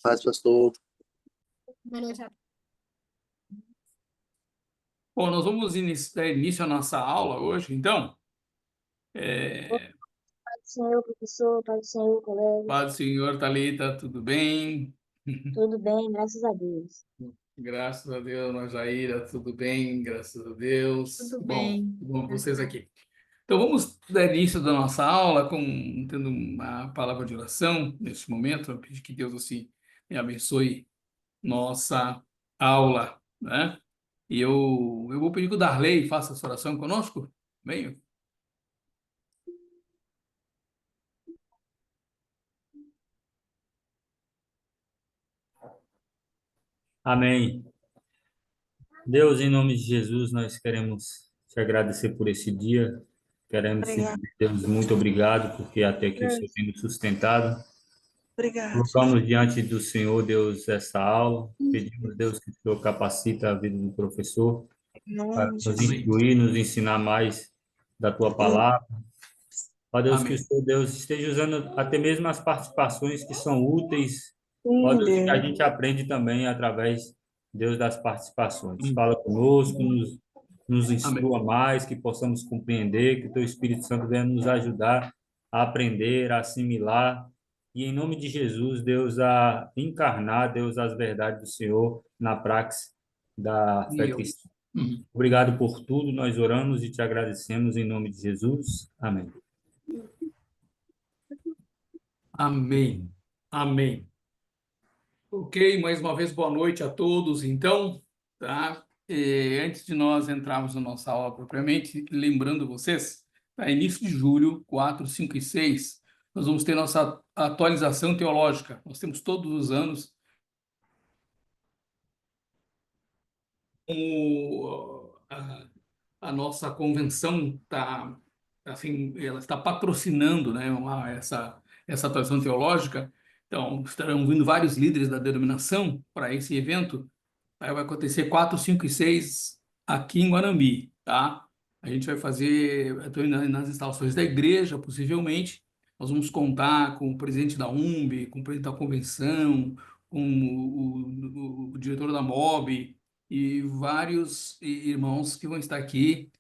Paz, pastor. Bom, nós vamos dar início à nossa aula hoje, então. Pai do Senhor, professor, Pai do Senhor, colega. Paz do Senhor, Thalita, tudo bem? Tudo bem, graças a Deus. Graças a Deus, Jaira, tudo bem? Graças a Deus. Tudo Bom, bem. bom vocês aqui. Então, vamos dar início da nossa aula tendo uma palavra de oração neste momento. Eu pedir que Deus, assim, me abençoe nossa aula, né? E eu vou pedir que o Darley faça essa oração conosco. Bem, Amém. Deus, em nome de Jesus, nós queremos te agradecer por esse dia. Queremos te Obrigada. dizer, Deus, muito obrigado, porque até aqui o Senhor tem nos sustentado. Obrigada. Colocamos diante do Senhor, Deus, essa aula. Pedimos, Deus, que o Senhor capacita a vida do professor Em para nome de nos Jesus. instruir, nos ensinar mais da tua palavra. Ó Deus, que o amém. Senhor, Deus, esteja usando até mesmo as participações que são úteis. Ó Sim, Deus, que a Deus. gente aprende também através, Deus, das participações. Fala conosco, nos Amém. instrua mais, que possamos compreender, que o teu Espírito Santo venha nos ajudar a aprender, a assimilar. E em nome de Jesus, Deus, a encarnar, Deus, as verdades do Senhor na prática da fé cristã. Obrigado por tudo, nós oramos e te agradecemos em nome de Jesus. Amém. Amém. Amém. Ok, mais uma vez boa noite a todos, então, tá? Antes de nós entrarmos na nossa aula propriamente, lembrando vocês, tá? Início de julho, 4, 5 e 6, nós vamos ter nossa atualização teológica. Nós temos todos os anos a nossa convenção está assim, ela está patrocinando, né, essa atuação teológica. Então, estarão vindo vários líderes da denominação para esse evento. Aí vai acontecer 4, 5 e 6 aqui em Guanambi, tá? A gente vai fazer, eu estou indo nas instalações da igreja, possivelmente. Nós vamos contar com o presidente da UMB, com o presidente da convenção, com o diretor da MOB e vários irmãos que vão estar aqui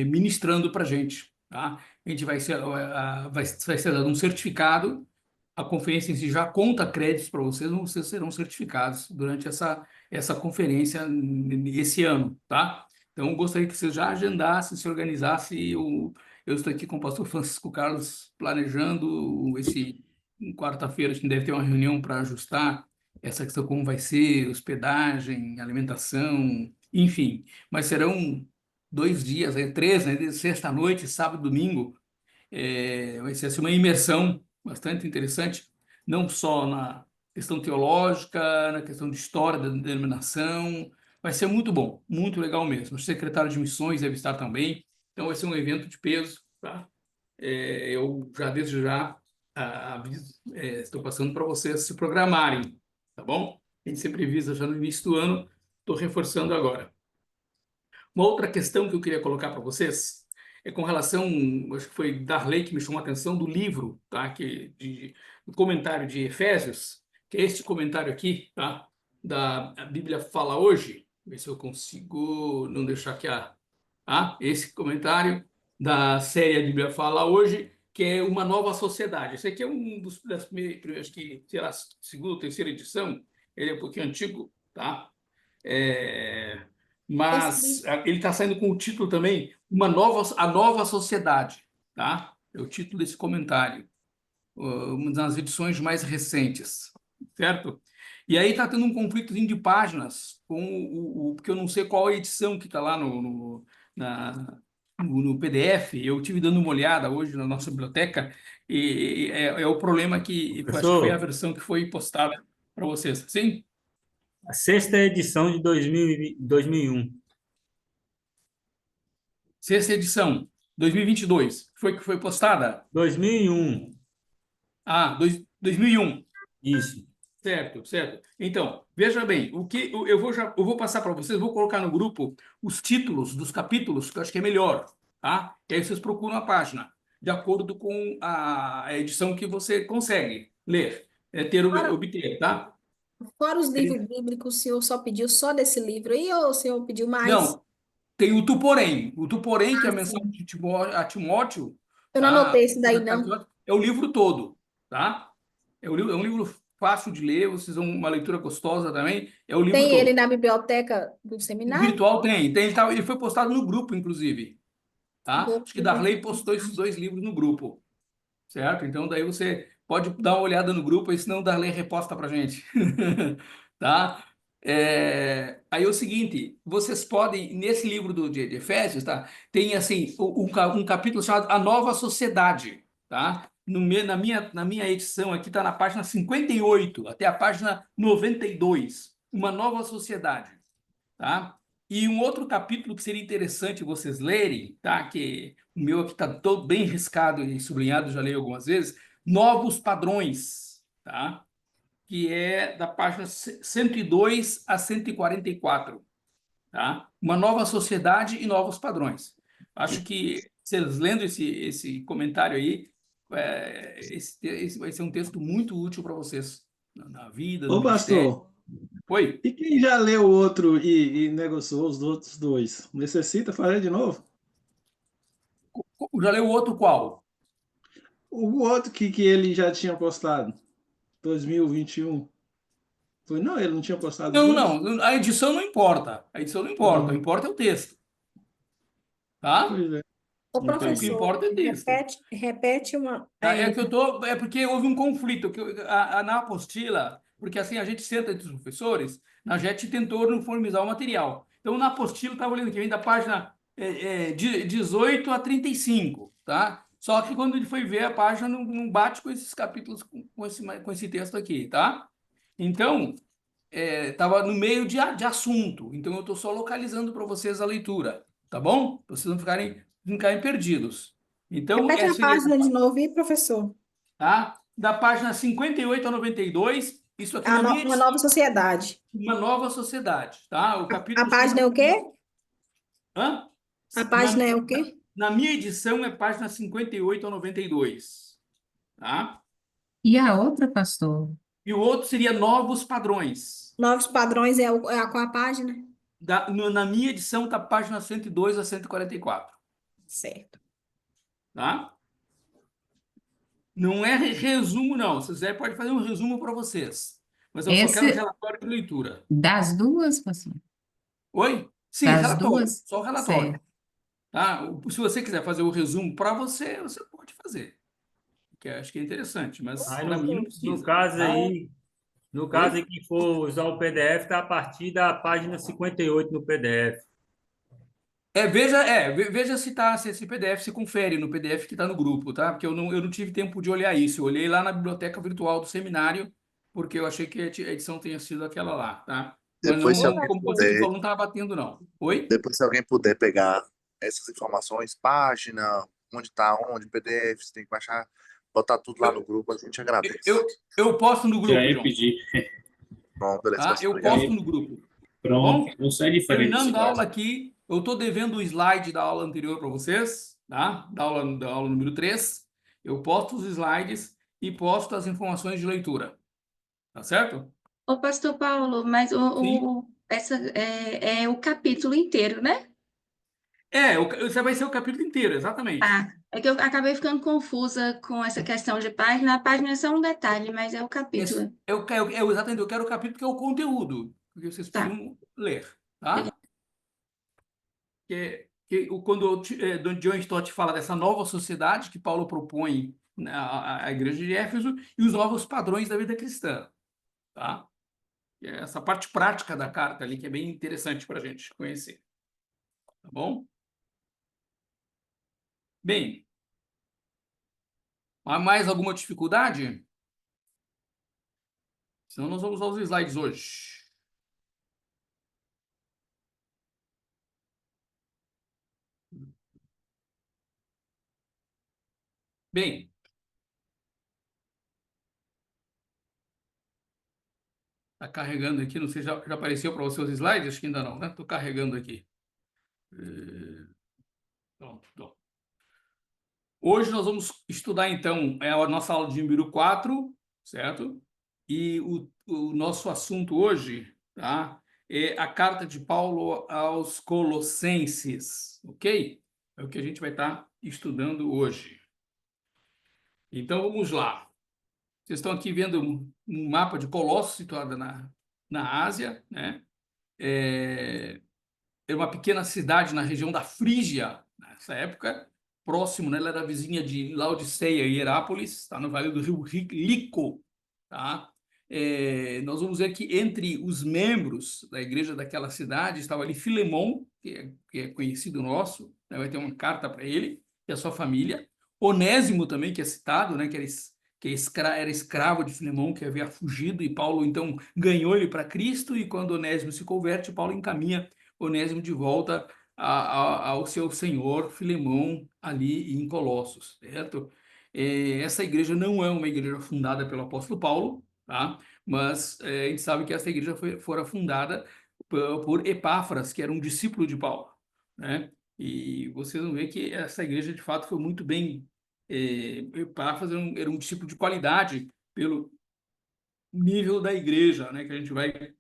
ministrando para a gente, tá? A gente vai ser dado um certificado. A conferência em si já conta créditos para vocês, vocês serão certificados durante essa conferência esse ano, tá? Então, eu gostaria que vocês já agendassem, se organizassem. Eu estou aqui com o pastor Francisco Carlos planejando em quarta-feira. A gente deve ter uma reunião para ajustar essa questão, como vai ser, hospedagem, alimentação, enfim. Mas serão 2 dias, 3, né? De sexta-noite, sábado, domingo. Vai ser assim, uma imersão bastante interessante, não só na questão teológica, na questão de história da denominação. Vai ser muito bom, muito legal mesmo. O secretário de missões deve estar também, então vai ser um evento de peso, tá? Eu já desde já aviso, estou passando para vocês se programarem, tá bom? A gente sempre avisa já no início do ano, estou reforçando agora. Uma outra questão que eu queria colocar para vocês é com relação, acho que foi Darley que me chamou a atenção do livro, tá? Do comentário de Efésios, que é este comentário aqui, tá? A Bíblia Fala Hoje. Ver se eu consigo não deixar aqui esse comentário da série A Bíblia Fala Hoje, que é uma nova sociedade. Esse aqui é das primeiras, acho que será a segunda ou terceira edição. Ele é um pouquinho antigo, tá? Mas ele está saindo com o título também, A Nova Sociedade, tá? É o título desse comentário, uma das edições mais recentes, certo? E aí está tendo um conflito de páginas com porque eu não sei qual a edição que está lá no PDF. Eu tive dando uma olhada hoje na nossa biblioteca e é o problema que eu acho que foi a Professor, versão que foi postada para vocês. Sim? a sexta edição de 2001. Sexta edição, 2022, foi que foi postada? 2001. 2001. Isso. Certo, certo. Então, veja bem, eu vou passar para vocês, vou colocar no grupo os títulos dos capítulos, que eu acho que é melhor, tá? E aí vocês procuram a página, de acordo com a edição que você consegue ler. Fora, obter, tá? fora os livros bíblicos, o senhor só pediu só desse livro aí ou o senhor pediu mais? Não, tem o Tuporém. O Tuporém, que é Ah, a mensagem sim. de a Timóteo, Eu não tá? anotei esse daí, não. É o livro todo, tá? É um livro fácil de ler, vocês vão uma leitura gostosa também, é o livro Tem ele todo. na biblioteca do seminário? Virtual tem, ele foi postado no grupo, inclusive, tá? Vou, Acho que vou ver. Darley postou esses dois livros no grupo, certo? Então daí você pode dar uma olhada no grupo, aí senão o Darley reposta pra gente, tá? Aí é o seguinte, vocês podem, nesse livro de Efésios, tá? Tem assim, um capítulo chamado A Nova Sociedade, tá? Na minha edição aqui está na página 58 até a página 92, Uma Nova Sociedade, tá? E um outro capítulo que seria interessante vocês lerem, tá? Que o meu aqui está todo bem riscado e sublinhado, já leio algumas vezes, Novos Padrões, tá? Que é da página 102 a 144, tá? Uma nova sociedade e novos padrões. Acho que vocês lendo esse comentário aí, esse vai ser um texto muito útil para vocês na vida, no Ô, ministério. pastor, Oi? e quem já leu o outro e negociou os outros dois? Necessita fazer de novo? Já leu o outro qual? O outro que ele já tinha postado, 2021. Foi, não, ele não tinha postado os Não, dois? não, a edição não importa. A edição não importa. O que Uhum. importa é o texto, tá? Pois é, Ô, O que entendi. professor, importa é o texto. repete uma. Tá? É que eu tô, é porque houve um conflito na apostila, porque assim a gente senta entre os professores, a gente tentou uniformizar o material. Então na apostila estava olhando que vem da página 18 a 35, tá? Só que quando ele foi ver a página não bate com esses capítulos com esse texto aqui, tá? Então estava no meio de assunto, então eu estou só localizando para vocês a leitura, tá bom? Pra vocês não ficarem perdidos. Então, Repete a seria página de novo, e professor? tá? Da página 58 a 92, isso aqui na minha Uma edição, nova sociedade. Uma Nova Sociedade, tá? O A capítulo chama... página é o quê? Hã? A Na, página é o quê? na minha edição é página 58 a 92, tá? E a outra, pastor? E o outro seria Novos Padrões. Novos padrões qual a página? Na minha edição tá página 102 a 144, Certo. tá? Não é resumo, não. Se quiser, pode fazer um resumo para vocês. Mas eu só quero Esse relatório de leitura. das duas, pastor? Oi? Sim, Das relatório. duas? Só o relatório. Certo. Tá? Se você quiser fazer o resumo para você, você pode fazer. Que eu acho que é interessante, mas Aí para mim não no precisa. caso Tá? aí, no caso Oi? aí que for usar o PDF, tá a partir da página 58 no PDF. Veja se esse PDF se confere no PDF que está no grupo, tá? Porque eu não tive tempo de olhar isso. Eu olhei lá na biblioteca virtual do seminário, porque eu achei que a edição tenha sido aquela lá, tá? Mas Depois, se Ô, alguém como você me pastor. puder, falou, não estava batendo, não. Oi? depois, se alguém puder pegar essas informações, página, onde está, onde, PDF, você tem que baixar, botar tudo lá no grupo, a gente agradece. Eu posto no Já grupo, ia João, pedir. Bom, beleza, tá? pastor, Eu obrigado. posto no grupo, tá bom? Pronto. Não sai diferente desse Terminando a aula caso. aqui, eu estou devendo o slide da aula anterior para vocês, tá? Da aula número 3. Eu posto os slides e posto as informações de leitura, tá certo? Ô, Pastor Paulo, mas Sim. essa é o capítulo inteiro, né? Você vai ser o capítulo inteiro, exatamente. Ah, é que eu acabei ficando confusa com essa questão de página. A página é só um detalhe, mas é o capítulo. Exatamente, eu quero o capítulo que é o conteúdo, porque vocês Tá. precisam ler, tá? Quando Don John Stott fala dessa nova sociedade que Paulo propõe à igreja de Éfeso e os novos padrões da vida cristã, tá? Essa parte prática da carta ali que é bem interessante para a gente conhecer, tá bom? Bem, há mais alguma dificuldade? Senão nós vamos aos slides hoje. Bem, está carregando aqui, não sei se já apareceu para você os slides? Acho que ainda não, né? Estou carregando aqui. Pronto. Hoje nós vamos estudar, então, a nossa aula de número 4, certo? E o nosso assunto hoje, tá, é a carta de Paulo aos Colossenses, ok? É o que a gente vai estar estudando hoje. Então, vamos lá. Vocês estão aqui vendo um mapa de Colossos, situado na Ásia, né? É uma pequena cidade na região da Frígia, nessa época, próximo, né? Ela era vizinha de Laodiceia e Herápolis, está no vale do rio Lico, tá? Nós vamos ver que entre os membros da igreja daquela cidade estava ali Filemon, que é conhecido nosso, né? Vai ter uma carta para ele e a sua família. Onésimo também, que é citado, né? Era escravo de Filemon, que havia fugido, e Paulo então ganhou ele para Cristo, e quando Onésimo se converte, Paulo encaminha Onésimo de volta ao seu senhor Filemão ali em Colossos, certo? Essa igreja não é uma igreja fundada pelo apóstolo Paulo, tá? Mas a gente sabe que essa igreja fora fundada por Epáfras, que era um discípulo de Paulo, né? E vocês vão ver que essa igreja de fato foi muito bem. Epáfras era um discípulo de qualidade pelo nível da igreja, né? Que a gente vai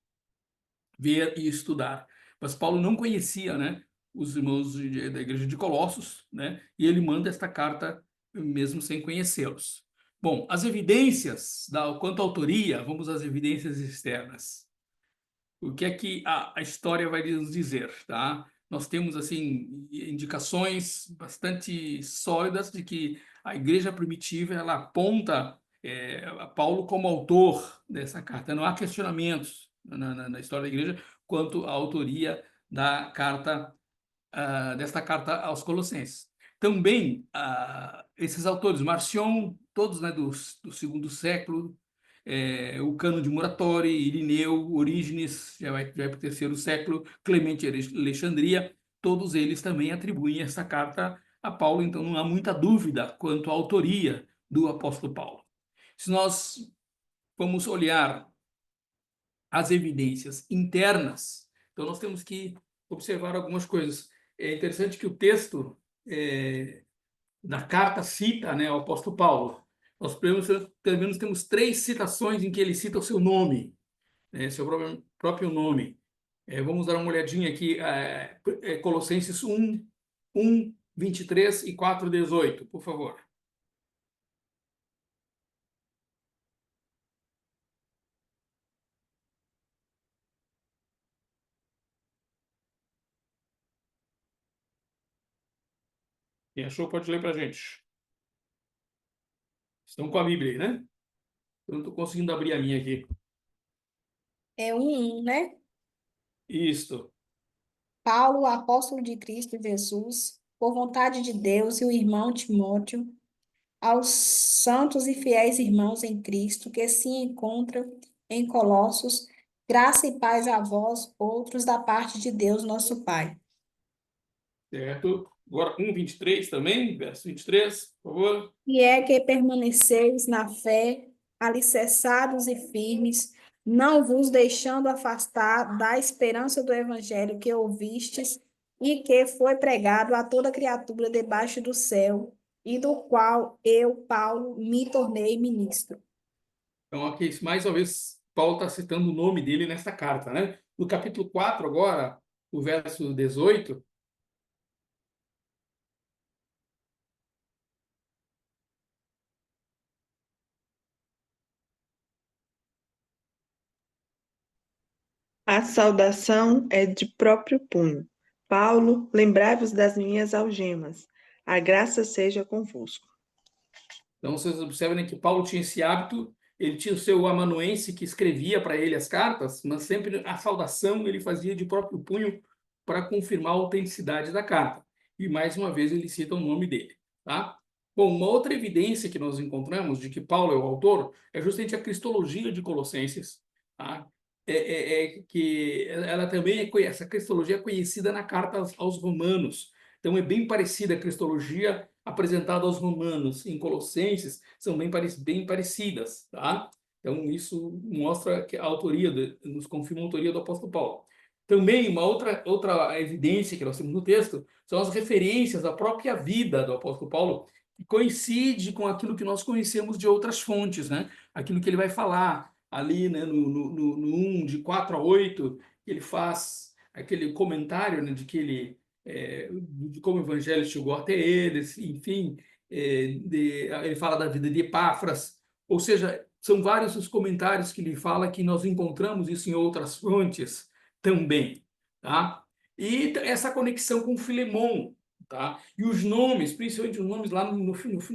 ver e estudar. Mas Paulo não conhecia, né, os irmãos da igreja de Colossos, né, e ele manda esta carta mesmo sem conhecê-los. Bom, as evidências, quanto à autoria, vamos às evidências externas. O que é que a história vai nos dizer, tá? Nós temos, assim, indicações bastante sólidas de que a igreja primitiva, ela aponta a Paulo como autor dessa carta. Não há questionamentos na história da igreja quanto à autoria da carta, desta carta aos Colossenses. Também, esses autores, Marcion, todos, né, do segundo século, o Cano de Muratori, Irineu, Orígenes, já vai para o terceiro século, Clemente de Alexandria, todos eles também atribuem essa carta a Paulo, então não há muita dúvida quanto à autoria do apóstolo Paulo. Se nós vamos olhar as evidências internas, então nós temos que observar algumas coisas. É interessante que o texto da carta cita, né, ao apóstolo Paulo. Nós pelo menos temos 3 citações em que ele cita o seu nome, né, seu próprio nome. Vamos dar uma olhadinha aqui, Colossenses 1, 23 e 4, 18, por favor. Quem achou pode ler para a gente. Estão com a Bíblia aí, né? Eu não estou conseguindo abrir a minha aqui. É 1:1, né? Isto. Paulo, apóstolo de Cristo Jesus, por vontade de Deus, e o irmão Timóteo, aos santos e fiéis irmãos em Cristo que se encontram em Colossos, graça e paz a vós, outros, da parte de Deus, nosso Pai. Certo? Agora 1:23 também, verso 23, por favor. E é que permaneceis na fé, alicerçados e firmes, não vos deixando afastar da esperança do evangelho que ouvistes e que foi pregado a toda criatura debaixo do céu, e do qual eu, Paulo, me tornei ministro. Então, aqui, mais uma vez, Paulo está citando o nome dele nesta carta, né? No capítulo 4, agora, o verso 18, A saudação é de próprio punho. Paulo, lembrai-vos das minhas algemas. A graça seja convosco. então vocês observam que Paulo tinha esse hábito, ele tinha o seu amanuense que escrevia para ele as cartas, mas sempre a saudação ele fazia de próprio punho para confirmar a autenticidade da carta. E mais uma vez ele cita o nome dele, tá? Bom, uma outra evidência que nós encontramos de que Paulo é o autor é justamente a cristologia de Colossenses, tá? Que ela também essa cristologia é conhecida na carta aos Romanos. Então é bem parecida a cristologia apresentada aos Romanos em Colossenses, são bem parecidas, tá? Então isso mostra que a autoria, nos confirma a autoria do apóstolo Paulo. Também uma outra evidência que nós temos no texto são as referências à própria vida do apóstolo Paulo, que coincide com aquilo que nós conhecemos de outras fontes, né? Aquilo que ele vai falar. ali, né, no 1, de 4 a 8, ele faz aquele comentário, né, de que de como o evangelho chegou até eles, enfim, ele fala da vida de Epáfras, ou seja, são vários os comentários que ele fala, que nós encontramos isso em outras fontes também, tá? E essa conexão com Filemon, tá? E os nomes, principalmente os nomes lá no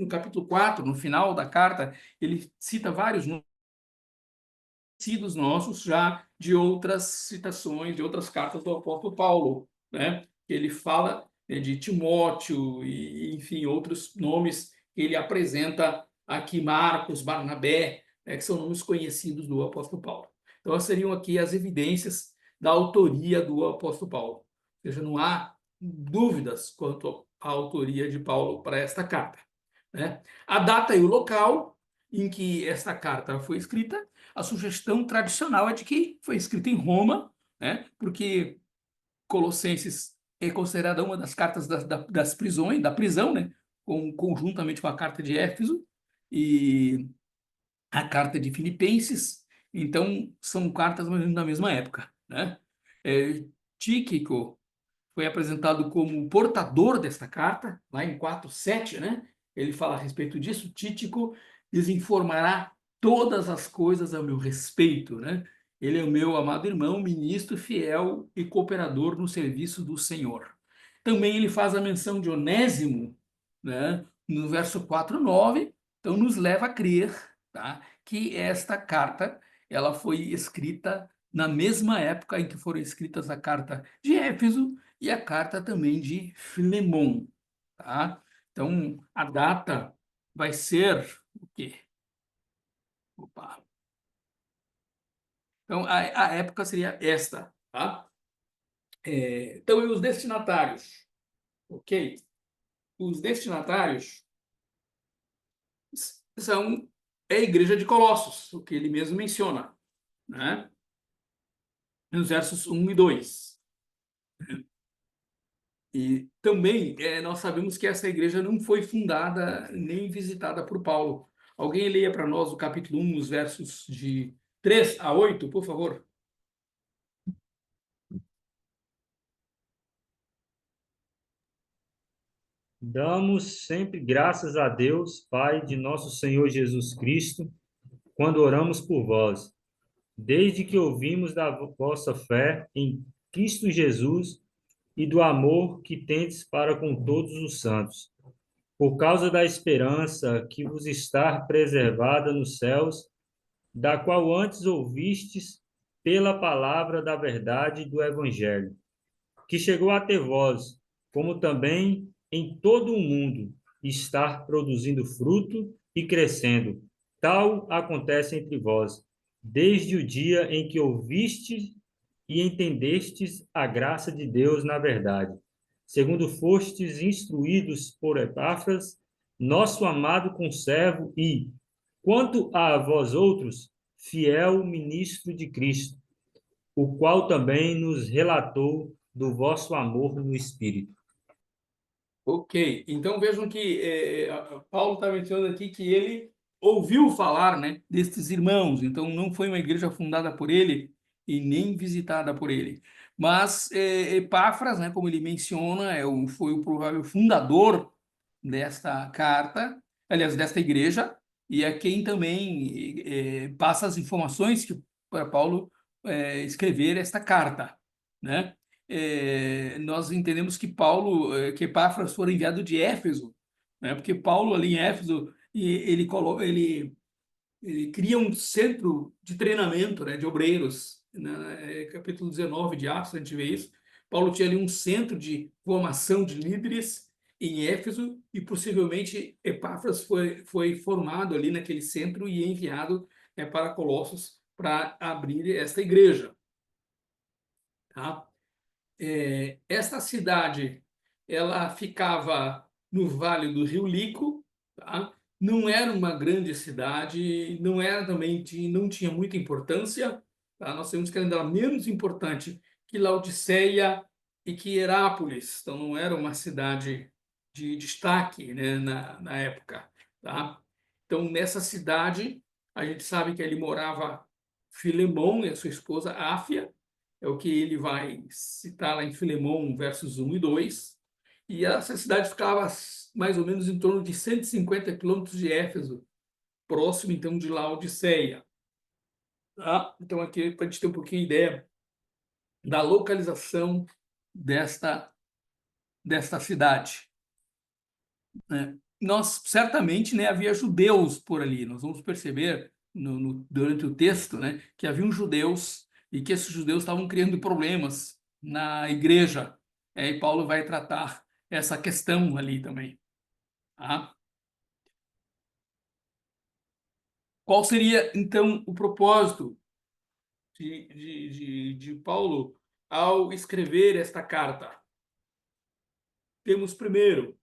capítulo 4, no final da carta, ele cita vários nomes conhecidos nossos já de outras citações, de outras cartas do apóstolo Paulo, né? Ele fala, né, de Timóteo e, enfim, outros nomes que ele apresenta aqui, Marcos, Barnabé, né, que são nomes conhecidos do apóstolo Paulo. Então, essas seriam aqui as evidências da autoria do apóstolo Paulo. Ou seja, não há dúvidas quanto à autoria de Paulo para esta carta, né? A data e o local em que esta carta foi escrita, a sugestão tradicional é de que foi escrita em Roma, né? Porque Colossenses é considerada uma das cartas das prisões, da prisão, né? Conjuntamente com a carta de Éfeso e a carta de Filipenses. Então, são cartas mais ou menos da mesma época, né? Tíquico foi apresentado como o portador desta carta, lá em 4:7, né? Ele fala a respeito disso. Títico lhes informará todas as coisas a meu respeito, né? Ele é o meu amado irmão, ministro fiel e cooperador no serviço do Senhor. Também ele faz a menção de Onésimo, né? No verso 4:9, então nos leva a crer, tá? Que esta carta ela foi escrita na mesma época em que foram escritas a carta de Éfeso e a carta também de Filemon, tá? Então, a data vai ser o quê? Opa. Então, a época seria esta, tá? Então, e os destinatários? Ok? Os destinatários são a igreja de Colossos, o que ele mesmo menciona, né? Nos versos 1 e 2. E também nós sabemos que essa igreja não foi fundada nem visitada por Paulo. Alguém leia para nós o capítulo 1, os versos de 3 a 8, por favor. Damos sempre graças a Deus, Pai de nosso Senhor Jesus Cristo, quando oramos por vós, desde que ouvimos da vossa fé em Cristo Jesus e do amor que tendes para com todos os santos, por causa da esperança que vos está preservada nos céus, da qual antes ouvistes pela palavra da verdade do Evangelho, que chegou até vós, como também em todo o mundo está produzindo fruto e crescendo. Tal acontece entre vós, desde o dia em que ouvistes e entendestes a graça de Deus na verdade, segundo fostes instruídos por Epáfras, nosso amado conservo e, quanto a vós outros, fiel ministro de Cristo, o qual também nos relatou do vosso amor no Espírito. Ok, então vejam que Paulo está mencionando aqui que ele ouviu falar, né, destes irmãos, então não foi uma igreja fundada por ele e nem visitada por ele. Mas Epáfras, né, como ele menciona, foi o provável fundador desta carta, aliás, desta igreja, e é quem também passa as informações que para Paulo escrever esta carta, né? Nós entendemos que que Epáfras foi enviado de Éfeso, né? Porque Paulo ali em Éfeso ele cria um centro de treinamento, né, de obreiros, né? Capítulo 19 de Atos a gente vê isso. Paulo tinha ali um centro de formação de líderes em Éfeso e possivelmente Epáfras foi formado ali naquele centro e enviado, né, para Colossos para abrir esta igreja, tá? Esta cidade ela ficava no Vale do Rio Lico, tá? Não era uma grande cidade, não era também não tinha muita importância, tá? Nós temos que ela era menos importante que Laodiceia e que Herápolis, então não era uma cidade de destaque, né, na época, tá? Então nessa cidade a gente sabe que ali morava Filemon e a sua esposa Áfia, é o que ele vai citar lá em Filemon, versos 1 e 2, e essa cidade ficava mais ou menos em torno de 150 quilômetros de Éfeso, próximo, então, de Laodiceia. Tá? Então, aqui, para a gente ter um pouquinho de ideia da localização desta cidade, né? Nós, certamente, né, havia judeus por ali. Nós vamos perceber durante o texto, né, que haviam judeus e que esses judeus estavam criando problemas na igreja. E Paulo vai tratar essa questão ali também. Tá? Qual seria, então, o propósito de Paulo ao escrever esta carta? Temos primeiro,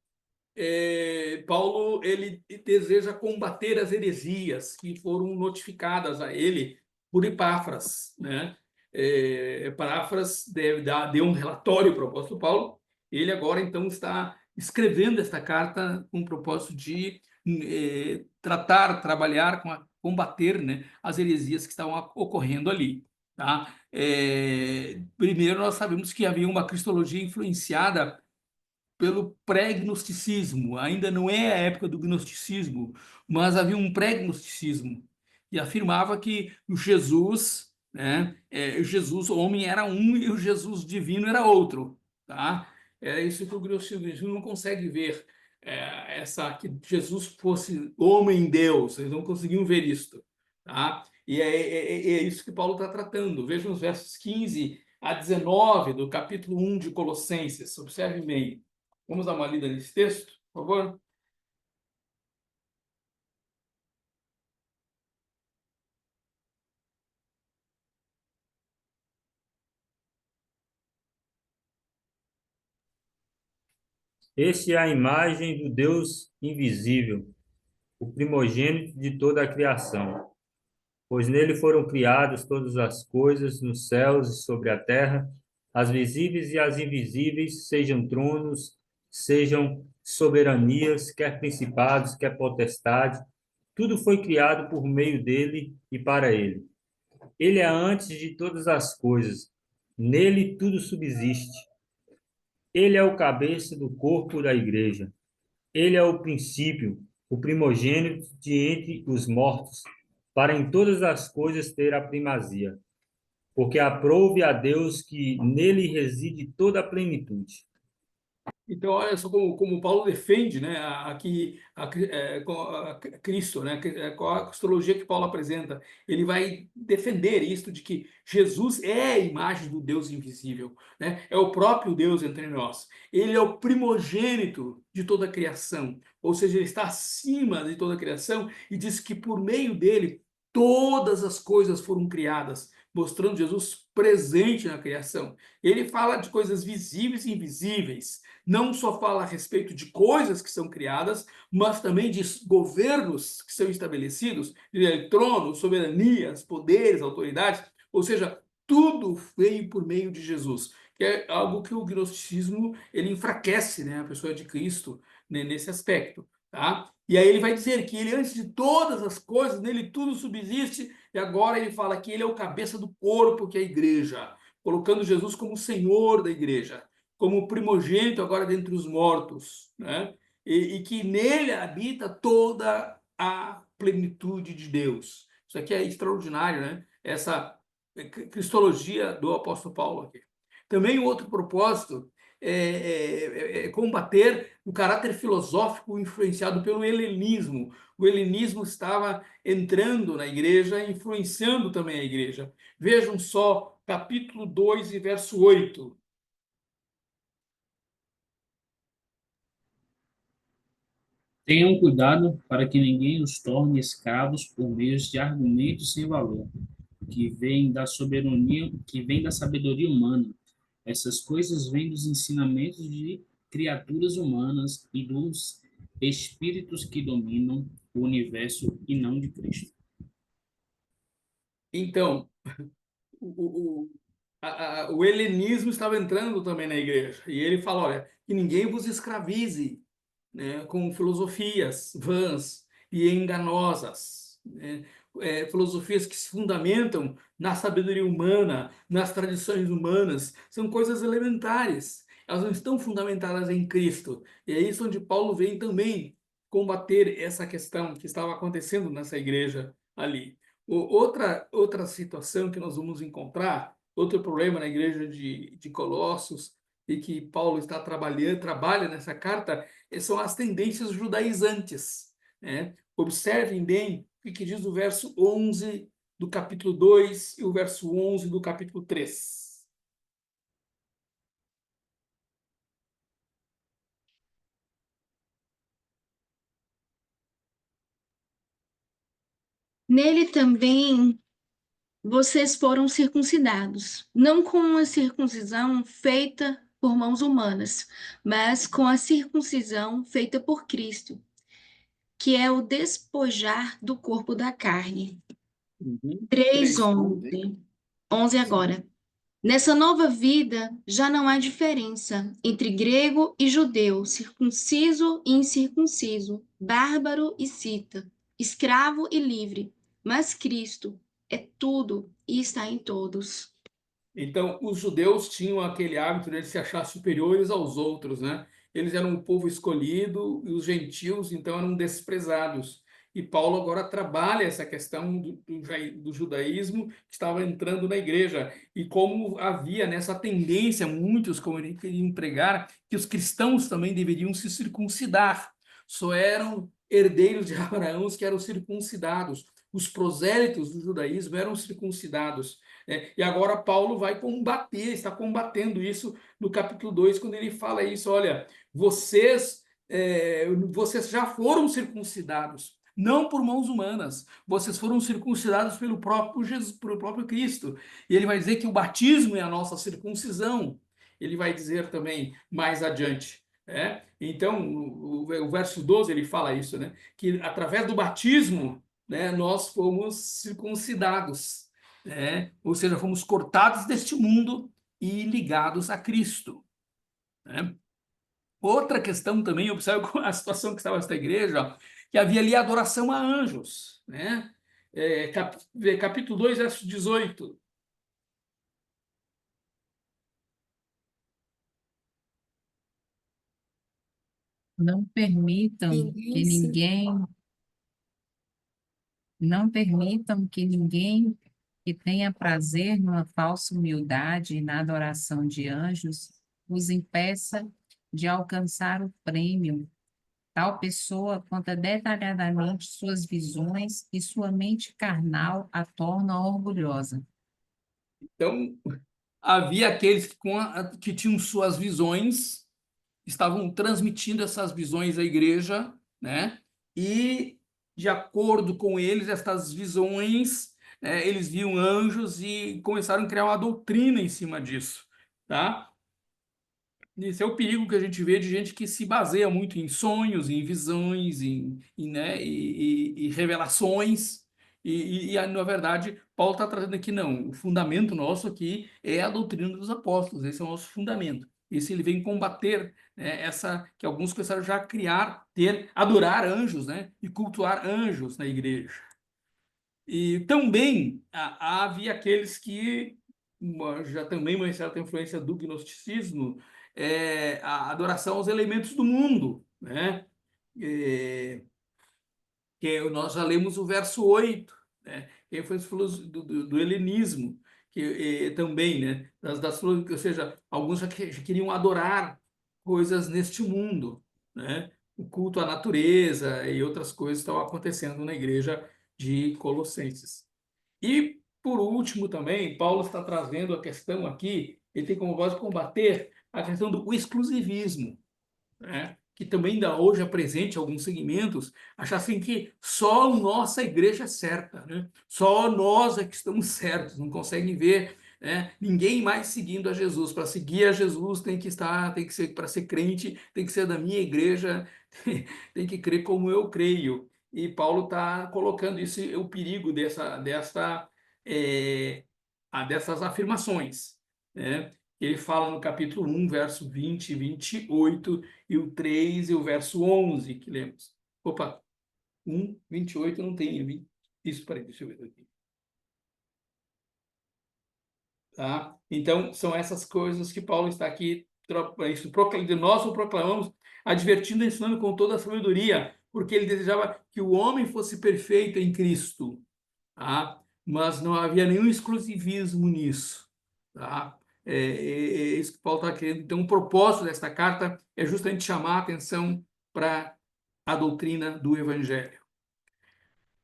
Paulo ele deseja combater as heresias que foram notificadas a ele por Epáfras, né? Epáfras deu um relatório para o apóstolo Paulo. Ele agora então está escrevendo esta carta com o propósito de trabalhar combater, né, as heresias que estavam ocorrendo ali, tá? Primeiro, nós sabemos que havia uma cristologia influenciada pelo pré-gnosticismo. Ainda não é a época do gnosticismo, mas havia um pré-gnosticismo que afirmava que o Jesus, né, o Jesus homem era um e o Jesus divino era outro, tá? É isso que o gnosticismo não consegue ver, que Jesus fosse homem Deus. Eles não conseguiam ver isso, tá? E é isso que Paulo está tratando. Vejam os versos 15 a 19 do capítulo 1 de Colossenses. Observe bem. Vamos dar uma lida nesse texto, por favor? Este é a imagem do Deus invisível, o primogênito de toda a criação. Pois nele foram criadas todas as coisas nos céus e sobre a terra, as visíveis e as invisíveis, sejam tronos, sejam soberanias, quer principados, quer potestade. Tudo foi criado por meio dele e para ele. Ele é antes de todas as coisas. Nele tudo subsiste. Ele é o cabeça do corpo da igreja. Ele é o princípio, o primogênito de entre os mortos, para em todas as coisas ter a primazia, porque aprouve a Deus que nele reside toda a plenitude. Então, olha só como Paulo defende, né, Cristo, né, qual a cristologia que Paulo apresenta. Ele vai defender isto de que Jesus é a imagem do Deus invisível, né, é o próprio Deus entre nós. Ele é o primogênito de toda a criação, ou seja, ele está acima de toda a criação e diz que por meio dele todas as coisas foram criadas, mostrando Jesus presente na criação. Ele fala de coisas visíveis e invisíveis. Não só fala a respeito de coisas que são criadas, mas também de governos que são estabelecidos, de tronos, soberanias, poderes, autoridades, ou seja, tudo veio por meio de Jesus, que é algo que o gnosticismo ele enfraquece, né, a pessoa de Cristo, né, nesse aspecto, tá? E aí ele vai dizer que ele, antes de todas as coisas, nele tudo subsiste, e agora ele fala que ele é o cabeça do corpo, que é a igreja, colocando Jesus como Senhor da igreja, como primogênito agora dentre os mortos, né? E que nele habita toda a plenitude de Deus. Isso aqui é extraordinário, né? Essa cristologia do apóstolo Paulo aqui. Também o outro propósito é combater o caráter filosófico influenciado pelo helenismo. O helenismo estava entrando na igreja, influenciando também a igreja. Vejam só, capítulo 2 e verso 8. Tenham cuidado para que ninguém os torne escravos por meio de argumentos sem valor, que vêm da sabedoria humana. Essas coisas vêm dos ensinamentos de criaturas humanas e dos espíritos que dominam o universo e não de Cristo. Então, o helenismo estava entrando também na igreja. E ele fala, olha, que ninguém vos escravize, né, com filosofias vãs e enganosas. filosofias que se fundamentam na sabedoria humana, nas tradições humanas, são coisas elementares. Elas não estão fundamentadas em Cristo. E é isso onde Paulo vem também combater essa questão que estava acontecendo nessa igreja ali. Outra situação que nós vamos encontrar, outro problema na igreja de Colossos, e que Paulo está trabalha nessa carta, são as tendências judaizantes, né? Observem bem o que diz o verso 11 do capítulo 2 e o verso 11 do capítulo 3. Nele também vocês foram circuncidados, não com uma circuncisão feita por mãos humanas, mas com a circuncisão feita por Cristo, que é o despojar do corpo da carne. 3:11. 11 agora. Nessa nova vida, já não há diferença entre grego e judeu, circunciso e incircunciso, bárbaro e cita, escravo e livre, mas Cristo é tudo e está em todos. Então, os judeus tinham aquele hábito de se achar superiores aos outros, né? Eles eram o povo escolhido e os gentios, então, eram desprezados. E Paulo agora trabalha essa questão do judaísmo que estava entrando na igreja. E como havia nessa tendência, muitos, como ele queria pregar, que os cristãos também deveriam se circuncidar. Só eram herdeiros de Abraão os que eram circuncidados. Os prosélitos do judaísmo eram circuncidados. E agora Paulo vai está combatendo isso no capítulo 2, quando ele fala isso, olha, vocês já foram circuncidados, não por mãos humanas, vocês foram circuncidados pelo próprio Jesus, pelo próprio Cristo. E ele vai dizer que o batismo é a nossa circuncisão. Ele vai dizer também mais adiante. Então, o verso 12 ele fala isso, né? Que através do batismo, né, nós fomos circuncidados. Ou seja, fomos cortados deste mundo e ligados a Cristo. Outra questão também, observe a situação que estava nesta igreja, que havia ali adoração a anjos. Capítulo 2, verso 18. Não permitam que ninguém que tenha prazer numa falsa humildade e na adoração de anjos os impeça de alcançar o prêmio. Tal pessoa conta detalhadamente suas visões e sua mente carnal a torna orgulhosa. Então, havia aqueles que tinham suas visões, estavam transmitindo essas visões à igreja, né? E, de acordo com eles, estas visões, eles viam anjos e começaram a criar uma doutrina em cima disso, tá? Esse é o perigo que a gente vê de gente que se baseia muito em sonhos, em visões, e revelações. Na verdade, Paulo está trazendo aqui, não, o fundamento nosso aqui é a doutrina dos apóstolos, esse é o nosso fundamento. Esse ele vem combater, essa que alguns começaram já a adorar anjos, né, e cultuar anjos na igreja. E também havia aqueles que já também uma certa influência do gnosticismo, a adoração aos elementos do mundo, né? Que nós já lemos o verso 8, né? Que foi do helenismo, que também, né? Ou seja, alguns já queriam adorar coisas neste mundo, né? O culto à natureza e outras coisas estão acontecendo na igreja de Colossenses. E, por último, também, Paulo está trazendo a questão aqui, ele tem como base combater a questão do exclusivismo, né? Que também ainda hoje é presente em alguns segmentos, achar assim que só nossa igreja é certa, né? Só nós é que estamos certos, não conseguem ver, né, ninguém mais seguindo a Jesus. Para seguir a Jesus tem que ser, para ser crente, tem que ser da minha igreja, tem que crer como eu creio. E Paulo está colocando isso, o perigo dessas afirmações, né? Ele fala no capítulo 1, verso 20 e 28, e o 3 e o verso 11, que lemos. 1, 28 não tem, Isso, peraí, deixa eu ver aqui. Tá? Então, são essas coisas que Paulo está aqui, nós o proclamamos, advertindo e ensinando com toda a sabedoria, porque ele desejava que o homem fosse perfeito em Cristo, tá? Mas não havia nenhum exclusivismo nisso, tá? É isso que Paulo está querendo. Então, o propósito desta carta é justamente chamar a atenção para a doutrina do Evangelho.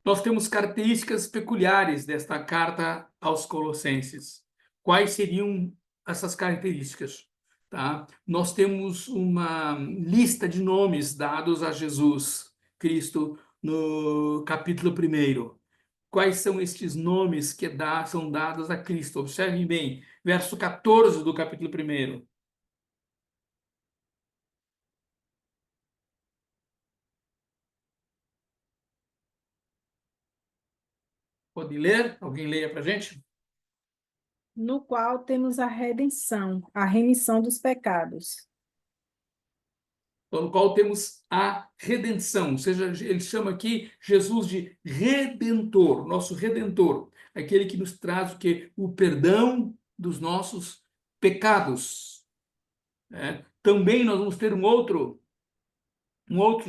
Nós temos características peculiares desta carta aos Colossenses. Quais seriam essas características? Tá? Nós temos uma lista de nomes dados a Jesus Cristo no capítulo 1. Quais são estes nomes que são dados a Cristo? Observem bem, verso 14 do capítulo 1. Pode ler? Alguém leia para a gente? No qual temos a redenção, a remissão dos pecados. Então, no qual temos a redenção, ou seja, ele chama aqui Jesus de Redentor, nosso Redentor, aquele que nos traz o quê? O perdão dos nossos pecados. Né? Também nós vamos ter um outro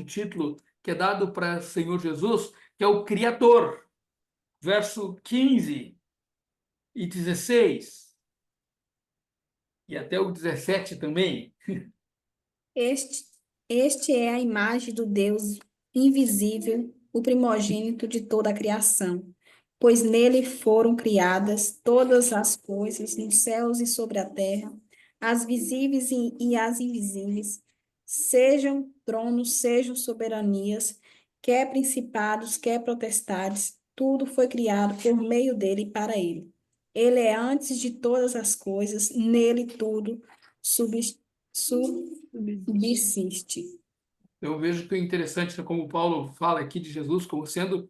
título que é dado para o Senhor Jesus, que é o Criador, verso 15 e 16, e até o 17 também. Este é a imagem do Deus invisível, o primogênito de toda a criação, pois nele foram criadas todas as coisas nos céus e sobre a terra, as visíveis e as invisíveis, sejam tronos, sejam soberanias, quer principados, quer potestades, tudo foi criado por meio dele e para ele. Ele é antes de todas as coisas, nele tudo subsiste. Eu vejo que é interessante como Paulo fala aqui de Jesus como sendo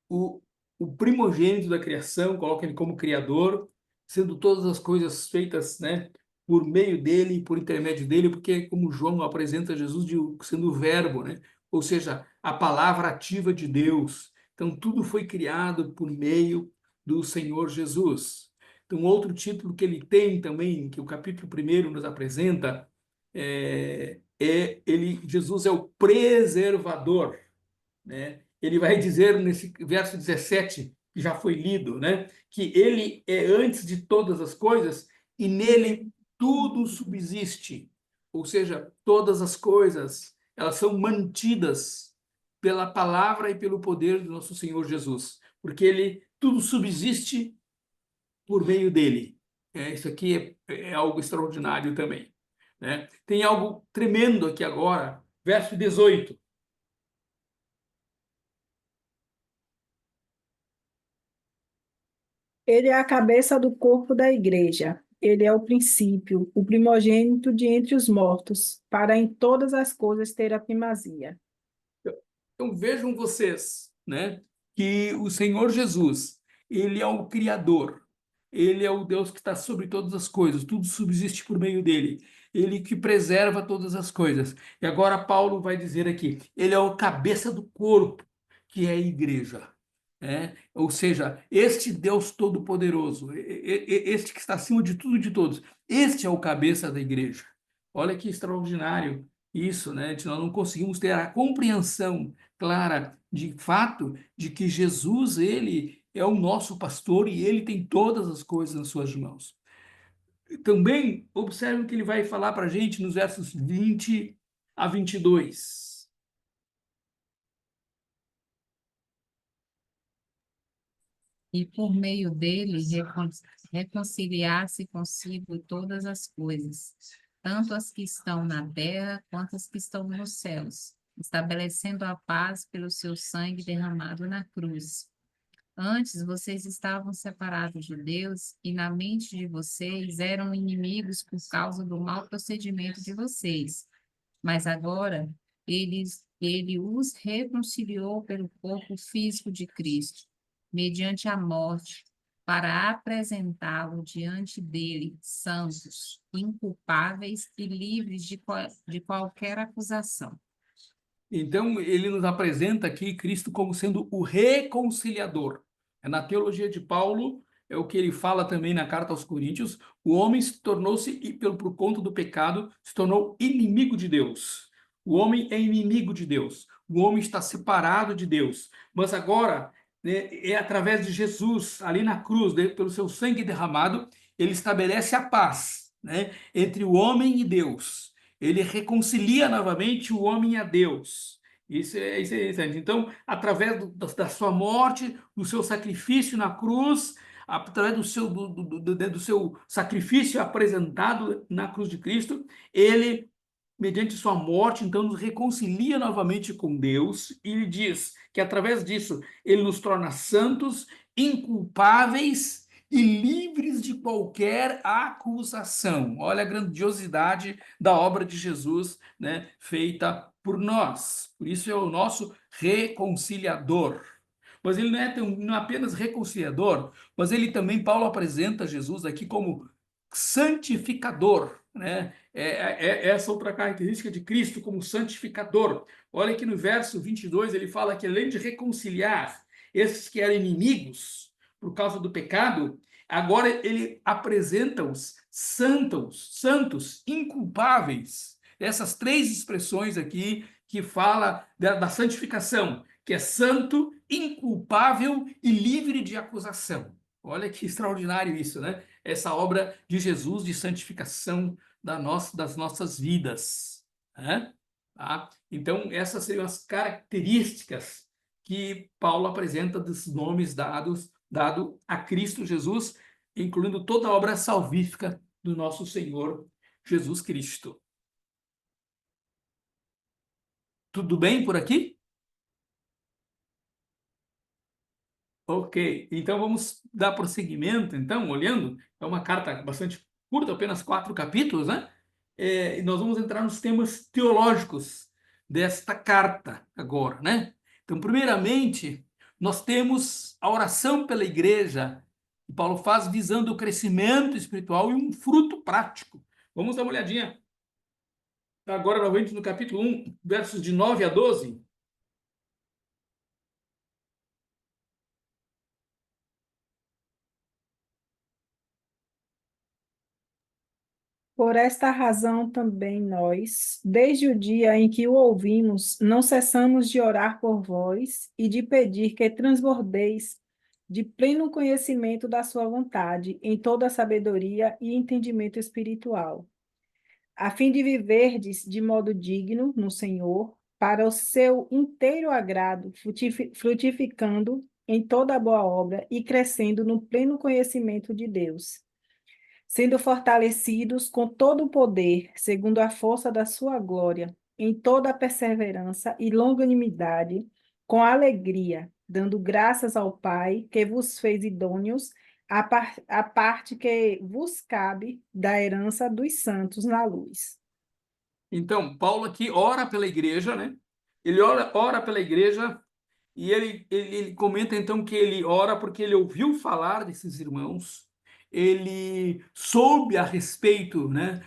o, o primogênito da criação, coloca ele como criador, sendo todas as coisas feitas, né, por meio dele, por intermédio dele, porque como João apresenta Jesus sendo o verbo, né, ou seja, a palavra ativa de Deus. Então tudo foi criado por meio do Senhor Jesus. Então outro título que ele tem também, que o capítulo 1 nos apresenta, Jesus é o preservador, né? Ele vai dizer nesse verso 17, que já foi lido, né? Que ele é antes de todas as coisas e nele tudo subsiste. Ou seja, todas as coisas, elas são mantidas pela palavra e pelo poder do nosso Senhor Jesus, porque tudo subsiste por meio dele. Isso aqui é algo extraordinário também, né? Tem algo tremendo aqui agora, verso 18. Ele é a cabeça do corpo da igreja. Ele é o princípio, o primogênito de entre os mortos, para em todas as coisas ter a primazia. Então vejam vocês, né, que o Senhor Jesus, ele é o Criador, ele é o Deus que está sobre todas as coisas, tudo subsiste por meio dele, ele que preserva todas as coisas. E agora Paulo vai dizer aqui, ele é o cabeça do corpo, que é a igreja. Ou seja, este Deus Todo-Poderoso, este que está acima de tudo e de todos, este é o cabeça da igreja. Olha que extraordinário isso, né? Nós não conseguimos ter a compreensão clara, de fato, de que Jesus, ele é o nosso pastor e ele tem todas as coisas nas suas mãos. Também observe o que ele vai falar para a gente nos versos 20 a 22. E por meio dele reconciliar-se consigo todas as coisas, tanto as que estão na terra quanto as que estão nos céus, estabelecendo a paz pelo seu sangue derramado na cruz. Antes vocês estavam separados de Deus e na mente de vocês eram inimigos por causa do mau procedimento de vocês. Mas agora ele os reconciliou pelo corpo físico de Cristo, mediante a morte, para apresentá-lo diante dele santos, inculpáveis e livres de qualquer acusação. Então, ele nos apresenta aqui Cristo como sendo o reconciliador. Na teologia de Paulo, é o que ele fala também na carta aos Coríntios, o homem se tornou-se, por conta do pecado, se tornou inimigo de Deus. O homem é inimigo de Deus. O homem está separado de Deus. Mas agora, né, é através de Jesus, ali na cruz, pelo seu sangue derramado, ele estabelece a paz, né, entre o homem e Deus. Ele reconcilia novamente o homem a Deus. Isso é interessante. Então, através da sua morte, do seu sacrifício na cruz, através do seu sacrifício apresentado na cruz de Cristo, ele, mediante sua morte, então, nos reconcilia novamente com Deus, e ele diz que, através disso, ele nos torna santos, inculpáveis e livres de qualquer acusação. Olha a grandiosidade da obra de Jesus, né, feita por nós. Por isso é o nosso reconciliador. Mas ele não é apenas reconciliador, mas ele também, Paulo apresenta Jesus aqui como santificador, né? Essa outra característica de Cristo como santificador. Olha que no verso 22 ele fala que, além de reconciliar esses que eram inimigos por causa do pecado, agora ele apresenta-os santos, inculpáveis. Essas três expressões aqui que fala da santificação, que é santo, inculpável e livre de acusação. Olha que extraordinário isso, né? Essa obra de Jesus de santificação das nossas vidas, né? Tá? Então, essas seriam as características que Paulo apresenta dos nomes dado a Cristo Jesus, incluindo toda a obra salvífica do nosso Senhor Jesus Cristo. Tudo bem por aqui? Ok, então vamos dar prosseguimento, então, olhando, é uma carta bastante curta, apenas 4 capítulos, né? E nós vamos entrar nos temas teológicos desta carta agora, né? Então, primeiramente, nós temos a oração pela igreja, que Paulo faz visando o crescimento espiritual e um fruto prático. Vamos dar uma olhadinha agora, novamente, no capítulo 1, versos de 9 a 12. Por esta razão também nós, desde o dia em que o ouvimos, não cessamos de orar por vós e de pedir que transbordeis de pleno conhecimento da sua vontade, em toda a sabedoria e entendimento espiritual, a fim de viverdes de modo digno no Senhor, para o seu inteiro agrado, frutificando em toda a boa obra e crescendo no pleno conhecimento de Deus, sendo fortalecidos com todo o poder, segundo a força da sua glória, em toda a perseverança e longanimidade, com alegria, dando graças ao Pai, que vos fez idôneos à parte que vos cabe da herança dos santos na luz. Então, Paulo aqui ora pela igreja, né? Ele ora pela igreja e ele comenta, então, que ele ora porque ele ouviu falar desses irmãos, ele soube a respeito, né,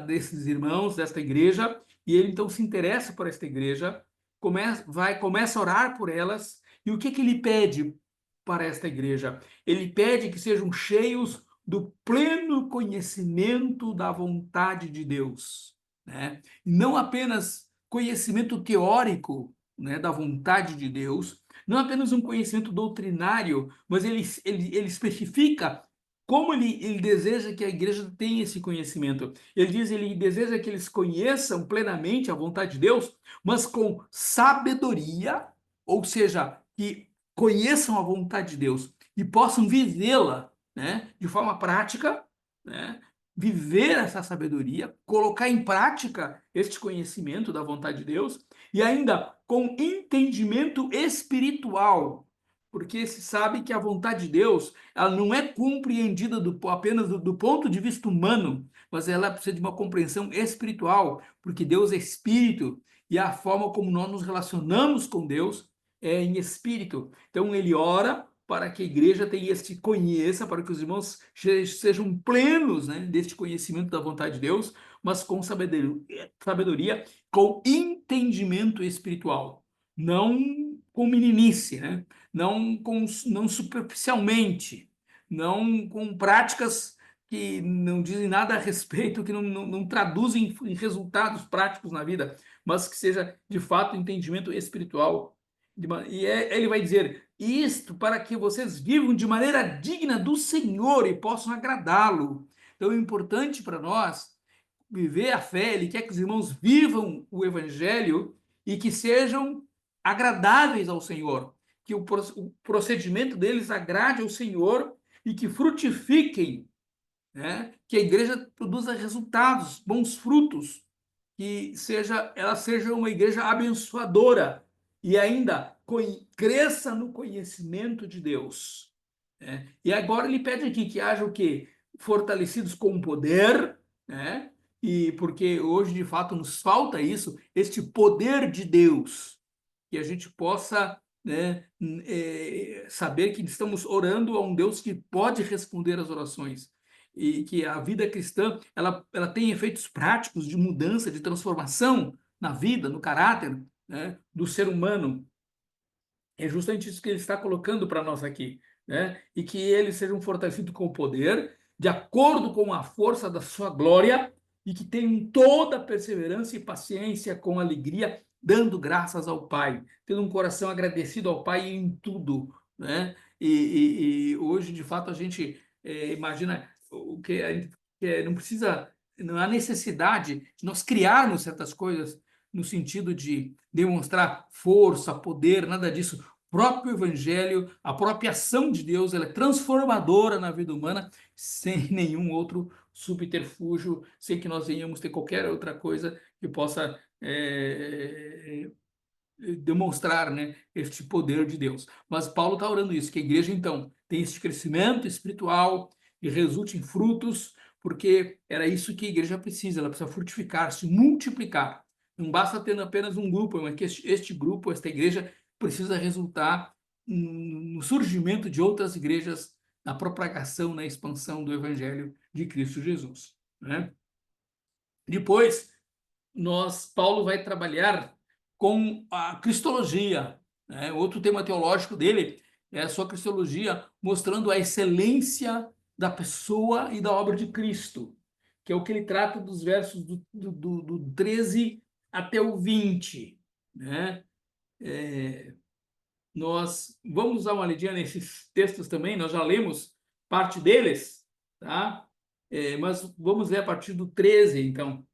desses irmãos, desta igreja, e ele, então, se interessa por esta igreja, começa a orar por elas, e o que ele pede para esta igreja? Ele pede que sejam cheios do pleno conhecimento da vontade de Deus, né? Não apenas conhecimento teórico, né, da vontade de Deus, não apenas um conhecimento doutrinário, mas ele especifica como ele deseja que a igreja tenha esse conhecimento. Ele deseja que eles conheçam plenamente a vontade de Deus, mas com sabedoria, ou seja, que conheçam a vontade de Deus e possam vivê-la, né, de forma prática, né, viver essa sabedoria, colocar em prática este conhecimento da vontade de Deus e ainda com entendimento espiritual, porque se sabe que a vontade de Deus ela não é compreendida apenas do ponto de vista humano, mas ela precisa de uma compreensão espiritual, porque Deus é espírito e a forma como nós nos relacionamos com Deus é em espírito. Então ele ora para que a igreja tenha conheça, para que os irmãos sejam plenos, né, deste conhecimento da vontade de Deus, mas com sabedoria, com entendimento espiritual, não com meninice, né? Não superficialmente, não com práticas que não dizem nada a respeito, que não traduzem em resultados práticos na vida, mas que seja, de fato, entendimento espiritual. Ele vai dizer, isto para que vocês vivam de maneira digna do Senhor e possam agradá-lo. Então, é importante para nós viver a fé, ele quer que os irmãos vivam o evangelho e que sejam agradáveis ao Senhor, que o procedimento deles agrade ao Senhor e que frutifiquem, né? Que a igreja produza resultados, bons frutos, que ela seja uma igreja abençoadora e ainda cresça no conhecimento de Deus, né? E agora ele pede aqui que haja o quê? Fortalecidos com poder, né? E porque hoje de fato nos falta isso, este poder de Deus, que a gente possa, né, saber que estamos orando a um Deus que pode responder às orações e que a vida cristã ela tem efeitos práticos de mudança, de transformação na vida, no caráter, né, do ser humano. É justamente isso que ele está colocando para nós aqui, né? E que eles sejam fortalecidos com o poder, de acordo com a força da sua glória, e que tenham toda a perseverança e paciência com alegria, dando graças ao Pai, tendo um coração agradecido ao Pai em tudo, né? E hoje, de fato, a gente imagina o que não precisa, não há necessidade de nós criarmos certas coisas no sentido de demonstrar força, poder, nada disso. O próprio evangelho, a própria ação de Deus, ela é transformadora na vida humana, sem nenhum outro subterfúgio, sem que nós venhamos ter qualquer outra coisa que possa demonstrar, né, este poder de Deus. Mas Paulo está orando isso, que a igreja, então, tenha este crescimento espiritual e resulte em frutos, porque era isso que a igreja precisa, ela precisa frutificar, se multiplicar. Não basta ter apenas um grupo, mas que este grupo, esta igreja, precisa resultar no surgimento de outras igrejas, na propagação, na expansão do evangelho de Cristo Jesus, né? Depois, Paulo vai trabalhar com a cristologia, né? Outro tema teológico dele é a sua cristologia, mostrando a excelência da pessoa e da obra de Cristo, que é o que ele trata dos versos do 13 até o 20, né? Nós vamos dar uma lidinha nesses textos também, nós já lemos parte deles, tá? Mas vamos ver a partir do 13, então.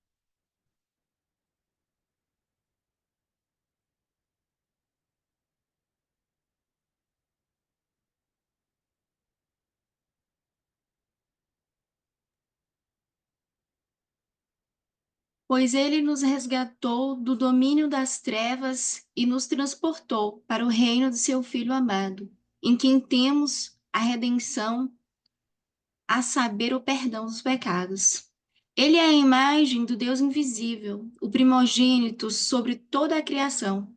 Pois ele nos resgatou do domínio das trevas e nos transportou para o reino do seu Filho amado, em quem temos a redenção, a saber, o perdão dos pecados. Ele é a imagem do Deus invisível, o primogênito sobre toda a criação,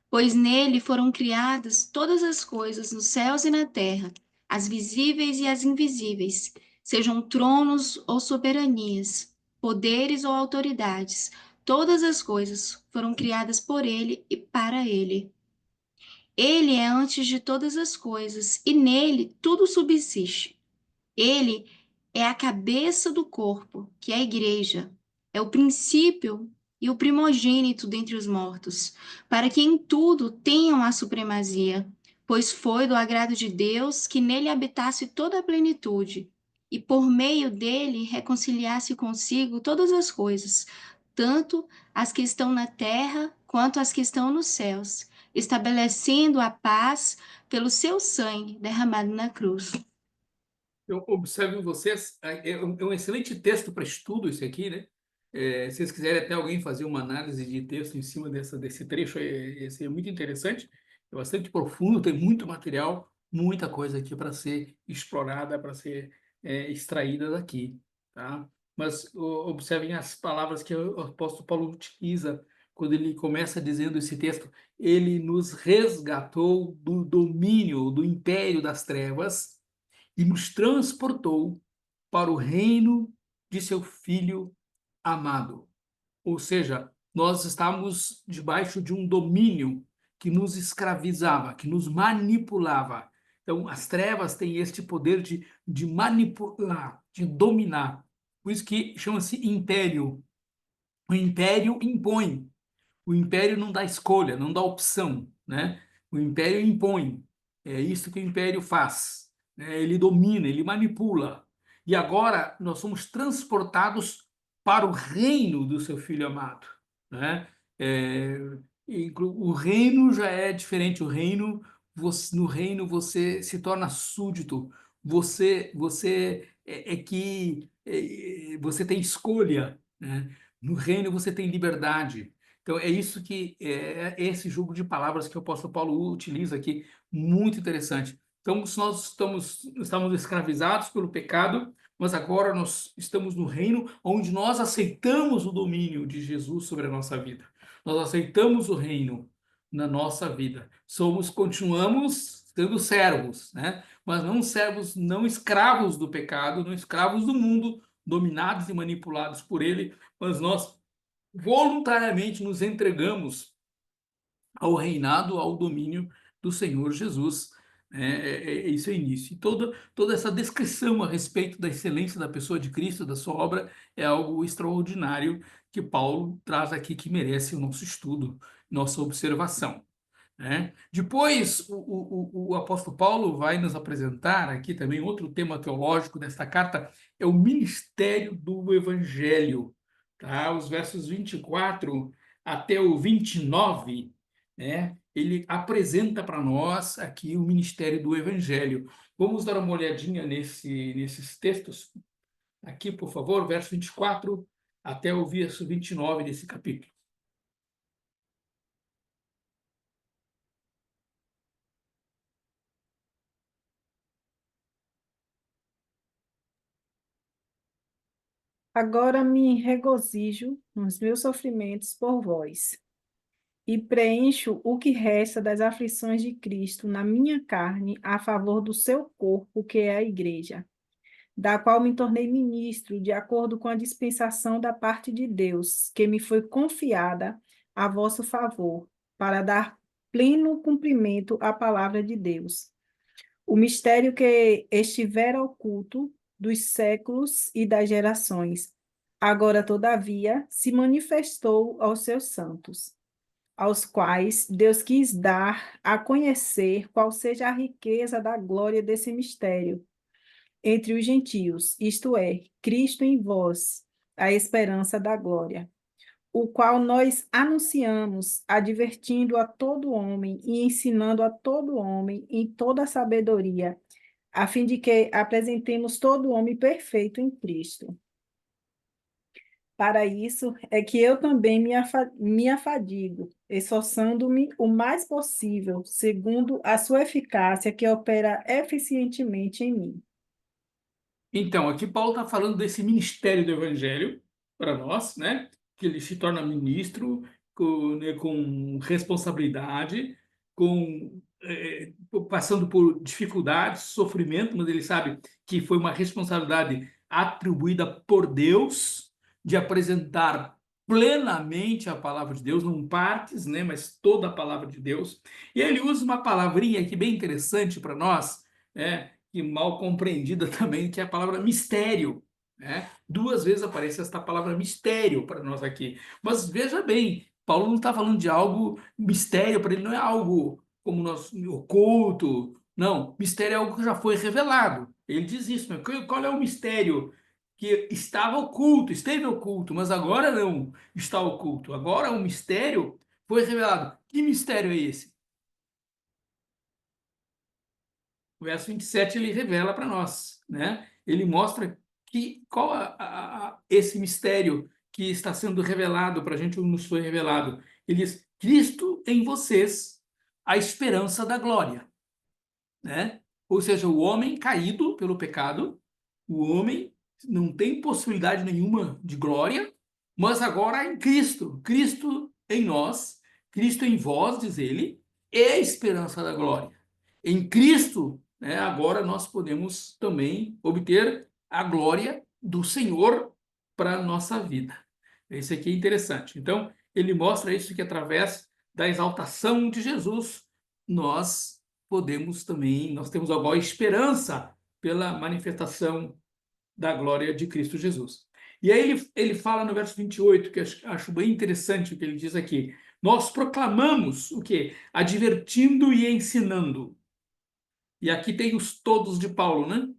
pois nele foram criadas todas as coisas nos céus e na terra, as visíveis e as invisíveis, sejam tronos ou soberanias, poderes ou autoridades, todas as coisas foram criadas por ele e para ele. Ele é antes de todas as coisas e nele tudo subsiste. Ele é a cabeça do corpo, que é a igreja, é o princípio e o primogênito dentre os mortos, para que em tudo tenham a supremacia, pois foi do agrado de Deus que nele habitasse toda a plenitude, e por meio dele reconciliasse consigo todas as coisas, tanto as que estão na terra quanto as que estão nos céus, estabelecendo a paz pelo seu sangue derramado na cruz. Eu observo vocês, é um excelente texto para estudo esse aqui, né? Se vocês quiserem até alguém fazer uma análise de texto em cima desse trecho, esse é muito interessante, é bastante profundo, tem muito material, muita coisa aqui para ser explorada, para ser extraída daqui, tá? Mas observem as palavras que o apóstolo Paulo utiliza quando ele começa dizendo esse texto: ele nos resgatou do domínio, do império das trevas e nos transportou para o reino de seu Filho amado. Ou seja, nós estávamos debaixo de um domínio que nos escravizava, que nos manipulava. Então, as trevas têm este poder de manipular, de dominar. Por isso que chama-se império. O império impõe. O império não dá escolha, não dá opção, né? O império impõe. É isso que o império faz, né? Ele domina, ele manipula. E agora nós somos transportados para o reino do seu filho amado, né? É, o reino já é diferente. O reino, no reino você se torna súdito. Você tem escolha, né? No reino você tem liberdade. Então, é isso que é esse jogo de palavras que o apóstolo Paulo utiliza aqui, muito interessante. Então, se nós estamos escravizados pelo pecado, mas agora nós estamos no reino onde nós aceitamos o domínio de Jesus sobre a nossa vida. Nós aceitamos o reino na nossa vida. Continuamos sendo servos, né? Mas não servos, não escravos do pecado, não escravos do mundo, dominados e manipulados por ele, mas nós voluntariamente nos entregamos ao reinado, ao domínio do Senhor Jesus. Isso é início. E toda essa descrição a respeito da excelência da pessoa de Cristo, da sua obra, é algo extraordinário que Paulo traz aqui, que merece o nosso estudo, nossa observação, né? Depois, o apóstolo Paulo vai nos apresentar aqui também outro tema teológico desta carta, é o ministério do Evangelho, tá? Os versos 24 até o 29, né? Ele apresenta para nós aqui o ministério do Evangelho. Vamos dar uma olhadinha nesses textos aqui, por favor, verso 24 até o verso 29 desse capítulo. Agora me regozijo nos meus sofrimentos por vós, e preencho o que resta das aflições de Cristo na minha carne a favor do seu corpo, que é a Igreja, da qual me tornei ministro de acordo com a dispensação da parte de Deus, que me foi confiada a vosso favor, para dar pleno cumprimento à palavra de Deus. O mistério que estivera oculto dos séculos e das gerações, agora, todavia, se manifestou aos seus santos, aos quais Deus quis dar a conhecer qual seja a riqueza da glória desse mistério entre os gentios, isto é, Cristo em vós, a esperança da glória, o qual nós anunciamos, advertindo a todo homem e ensinando a todo homem em toda sabedoria, a fim de que apresentemos todo homem perfeito em Cristo. Para isso é que eu também me afadigo, esforçando-me o mais possível, segundo a sua eficácia que opera eficientemente em mim. Então, aqui Paulo está falando desse ministério do Evangelho para nós, né? Que ele se torna ministro com responsabilidade, passando por dificuldades, sofrimento, mas ele sabe que foi uma responsabilidade atribuída por Deus de apresentar plenamente a palavra de Deus, não partes, né? Mas toda a palavra de Deus. E ele usa uma palavrinha aqui bem interessante para nós, né? E mal compreendida também, que é a palavra mistério, né? 2 vezes aparece esta palavra mistério para nós aqui. Mas veja bem, Paulo não está falando de algo mistério, para ele não é algo como nós, oculto. Não, mistério é algo que já foi revelado. Ele diz isso, né? Qual é o mistério que esteve oculto, mas agora não está oculto. Agora o mistério foi revelado. Que mistério é esse? O verso 27 ele revela para nós, né? Ele mostra qual esse mistério que está sendo revelado para a gente, ou nos foi revelado. Ele diz: Cristo em vocês, a esperança da glória, né? Ou seja, o homem caído pelo pecado, o homem não tem possibilidade nenhuma de glória, mas agora em Cristo, Cristo em nós, Cristo em vós, diz ele, é a esperança da glória. Em Cristo, né, agora nós podemos também obter a glória do Senhor para a nossa vida. Isso aqui é interessante. Então, ele mostra isso que através da exaltação de Jesus, nós temos agora esperança pela manifestação da glória de Cristo Jesus. E aí ele fala no verso 28, que eu acho bem interessante o que ele diz aqui. Nós proclamamos o quê? Advertindo e ensinando. E aqui tem os todos de Paulo, né?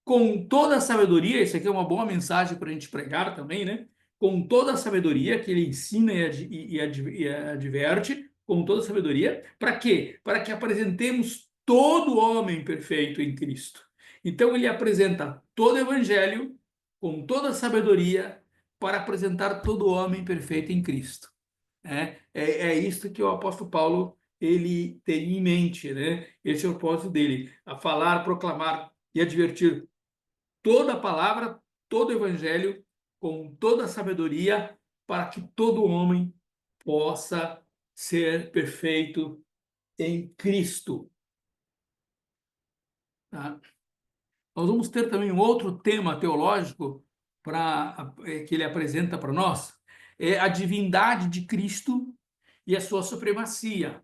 Com toda a sabedoria, isso aqui é uma boa mensagem para a gente pregar também, né? Com toda a sabedoria que ele ensina e adverte, com toda a sabedoria, para quê? Para que apresentemos todo homem perfeito em Cristo. Então ele apresenta todo o evangelho com toda a sabedoria para apresentar todo homem perfeito em Cristo. É isso que o apóstolo Paulo ele tem em mente, né? Esse é o propósito dele, a falar, proclamar e advertir toda a palavra, todo o evangelho, com toda a sabedoria, para que todo homem possa ser perfeito em Cristo. Tá? Nós vamos ter também um outro tema teológico que ele apresenta para nós, é a divindade de Cristo e a sua supremacia.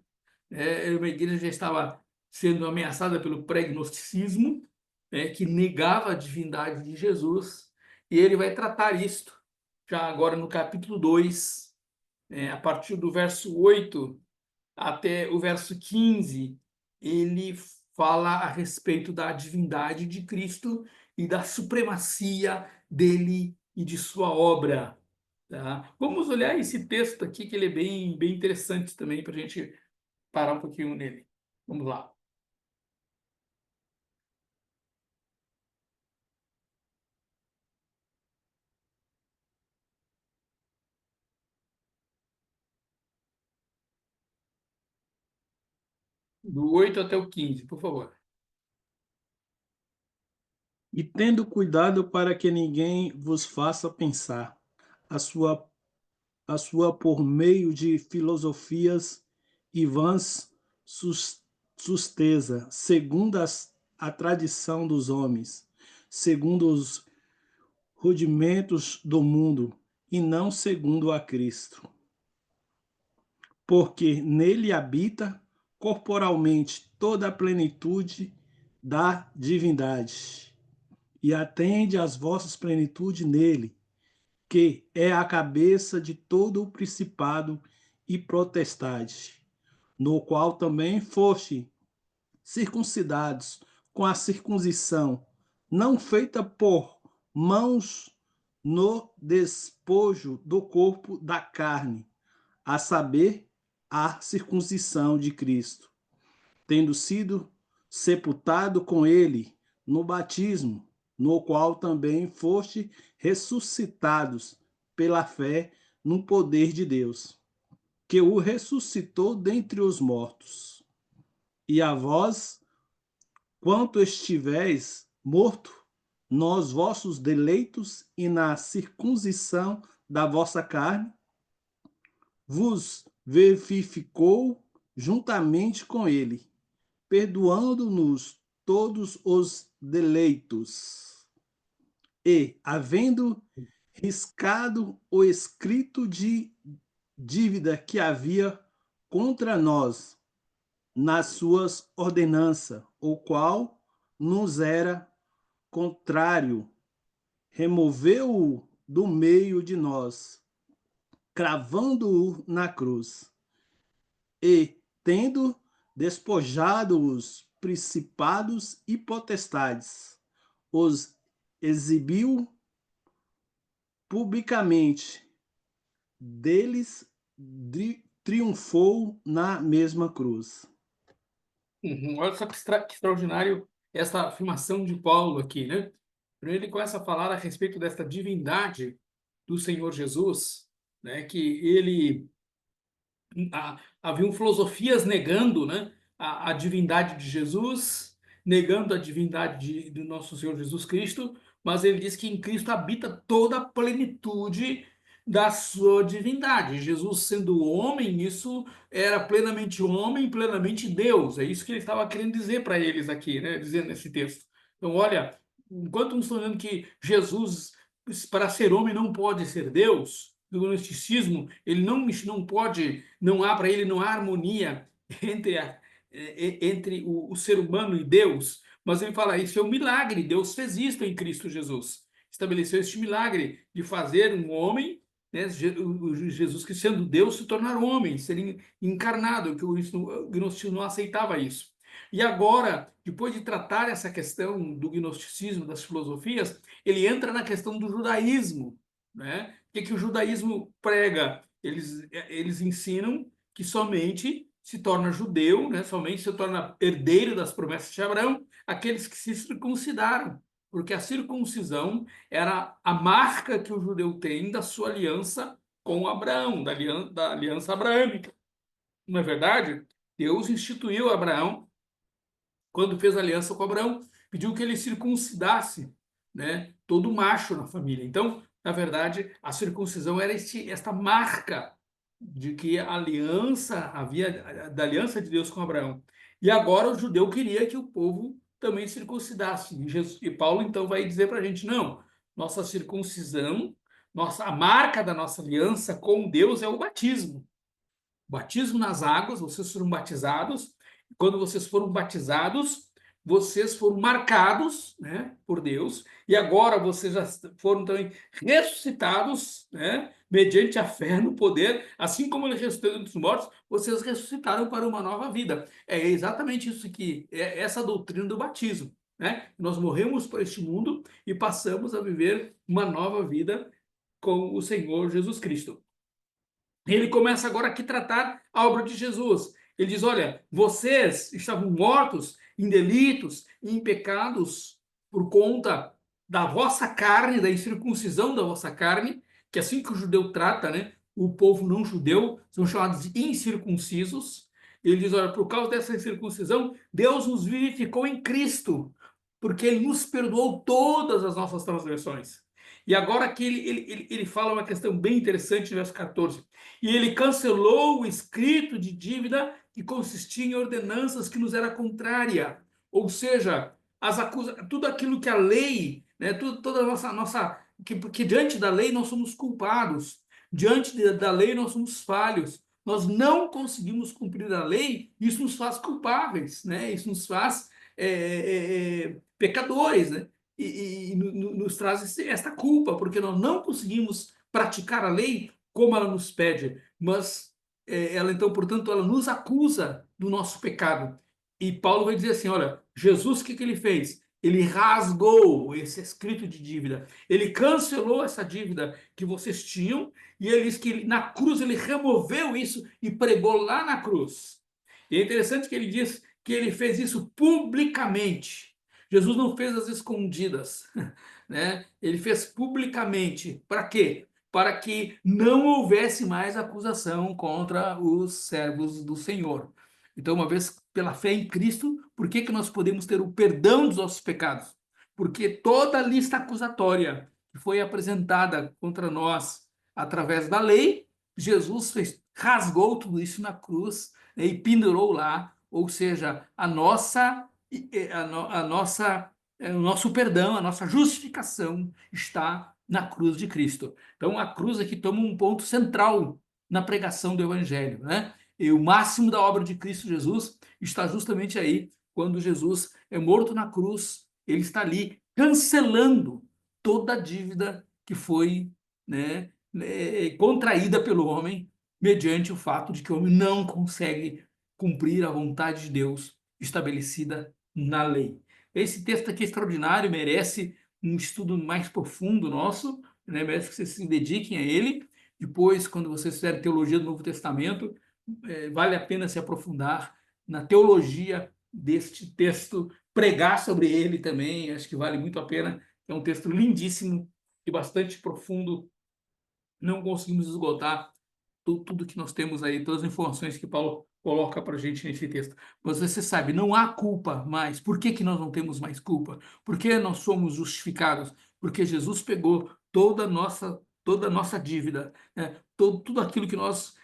Uma igreja já estava sendo ameaçada pelo pré-gnosticismo, que negava a divindade de Jesus, e ele vai tratar isto já agora no capítulo 2, a partir do verso 8 até o verso 15, ele fala a respeito da divindade de Cristo e da supremacia dele e de sua obra. Tá? Vamos olhar esse texto aqui, que ele é bem, bem interessante também, para a gente parar um pouquinho nele. Vamos lá. Do 8 até o 15, por favor. E tendo cuidado para que ninguém vos faça pensar a sua por meio de filosofias e vãs susteza, segundo a tradição dos homens, segundo os rudimentos do mundo, e não segundo a Cristo. Porque nele habita corporalmente toda a plenitude da divindade, e atende às vossas plenitudes nele, que é a cabeça de todo o principado e potestade, no qual também foste circuncidados com a circuncisão, não feita por mãos, no despojo do corpo da carne, a saber, a circuncisão de Cristo, tendo sido sepultado com ele no batismo, no qual também foste ressuscitados pela fé no poder de Deus, que o ressuscitou dentre os mortos. E a vós, quanto estivéis morto nos vossos deleitos e na circuncisão da vossa carne, vos vivificou juntamente com ele, perdoando-nos todos os deleitos, e, havendo riscado o escrito de dívida que havia contra nós nas suas ordenanças, o qual nos era contrário, removeu-o do meio de nós, cravando-o na cruz, e, tendo despojado os principados e potestades, os exibiu publicamente, deles triunfou na mesma cruz. Olha só que extraordinário essa afirmação de Paulo aqui, né? Primeiro ele começa a falar a respeito desta divindade do Senhor Jesus, né? Que ele haviam filosofias negando, né, a divindade de Jesus, negando a divindade do nosso Senhor Jesus Cristo, mas ele diz que em Cristo habita toda a plenitude da sua divindade. Jesus sendo homem, isso era plenamente homem, plenamente Deus. É isso que ele estava querendo dizer para eles aqui, né, dizendo nesse texto. Então, olha, enquanto uns estão dizendo que Jesus, para ser homem, não pode ser Deus, do gnosticismo, ele não pode, não há para ele, não há harmonia entre o ser humano e Deus, mas ele fala, isso é um milagre, Deus fez isso em Cristo Jesus, estabeleceu este milagre de fazer um homem, né, Jesus que sendo Deus se tornar homem, ser encarnado, que o gnosticismo não aceitava isso. E agora, depois de tratar essa questão do gnosticismo, das filosofias, ele entra na questão do judaísmo, né? O que o judaísmo prega? Eles ensinam que somente se torna judeu, né? Somente se torna herdeiro das promessas de Abraão aqueles que se circuncidaram, porque a circuncisão era a marca que o judeu tem da sua aliança com Abraão, da aliança abraâmica. Não é verdade? Deus instituiu Abraão, quando fez aliança com Abraão, pediu que ele circuncidasse, né, todo macho na família. Então, na verdade, a circuncisão era esta marca de que a aliança havia da aliança de Deus com Abraão. E agora o judeu queria que o povo também circuncidasse. E Paulo então vai dizer para a gente, não, nossa circuncisão, a marca da nossa aliança com Deus é o batismo. Batismo nas águas, vocês foram batizados. Quando vocês foram batizados, vocês foram marcados, né, por Deus, e agora vocês já foram também ressuscitados, né, mediante a fé no poder, assim como ele ressuscitou dos mortos, vocês ressuscitaram para uma nova vida. É exatamente isso que é essa doutrina do batismo, né? Nós morremos para este mundo e passamos a viver uma nova vida com o Senhor Jesus Cristo. Ele começa agora aqui a tratar a obra de Jesus. Ele diz, olha, vocês estavam mortos em delitos e em pecados por conta da vossa carne, da incircuncisão da vossa carne, que assim que o judeu trata, né, o povo não judeu, são chamados de incircuncisos. Ele diz, olha, por causa dessa incircuncisão, Deus nos vivificou em Cristo, porque ele nos perdoou todas as nossas transgressões. E agora aqui ele fala uma questão bem interessante no verso 14. E ele cancelou o escrito de dívida que consistia em ordenanças que nos era contrária. Ou seja, tudo aquilo que a lei, né, toda a nossa que diante da lei nós somos culpados. Diante da lei nós somos falhos. Nós não conseguimos cumprir a lei, isso nos faz culpáveis, né? Isso nos faz pecadores, né? E nos traz esta culpa, porque nós não conseguimos praticar a lei como ela nos pede, mas ela então, portanto, ela nos acusa do nosso pecado. E Paulo vai dizer assim, olha, Jesus, o que ele fez? Ele rasgou esse escrito de dívida, ele cancelou essa dívida que vocês tinham, e ele diz que na cruz ele removeu isso e pregou lá na cruz. E é interessante que ele diz que ele fez isso publicamente. Jesus não fez as escondidas, né? Ele fez publicamente. Para quê? Para que não houvesse mais acusação contra os servos do Senhor. Então, uma vez pela fé em Cristo, por que nós podemos ter o perdão dos nossos pecados? Porque toda a lista acusatória que foi apresentada contra nós através da lei, Jesus rasgou tudo isso na cruz, né, e pendurou lá, ou seja, o nosso perdão, a nossa justificação está na cruz de Cristo. Então, a cruz aqui toma um ponto central na pregação do Evangelho, né? E o máximo da obra de Cristo Jesus está justamente aí, quando Jesus é morto na cruz, ele está ali cancelando toda a dívida que foi, né, contraída pelo homem, mediante o fato de que o homem não consegue cumprir a vontade de Deus estabelecida na lei. Esse texto aqui é extraordinário, merece um estudo mais profundo nosso, né? Merece que vocês se dediquem a ele. Depois, quando vocês fizerem teologia do Novo Testamento, vale a pena se aprofundar na teologia deste texto, pregar sobre ele também, acho que vale muito a pena. É um texto lindíssimo e bastante profundo. Não conseguimos esgotar tudo que nós temos aí, todas as informações que Paulo coloca para a gente nesse texto. Mas você sabe, não há culpa mais. Por que nós não temos mais culpa? Por que nós somos justificados? Porque Jesus pegou toda a nossa dívida, né? Tudo aquilo que nós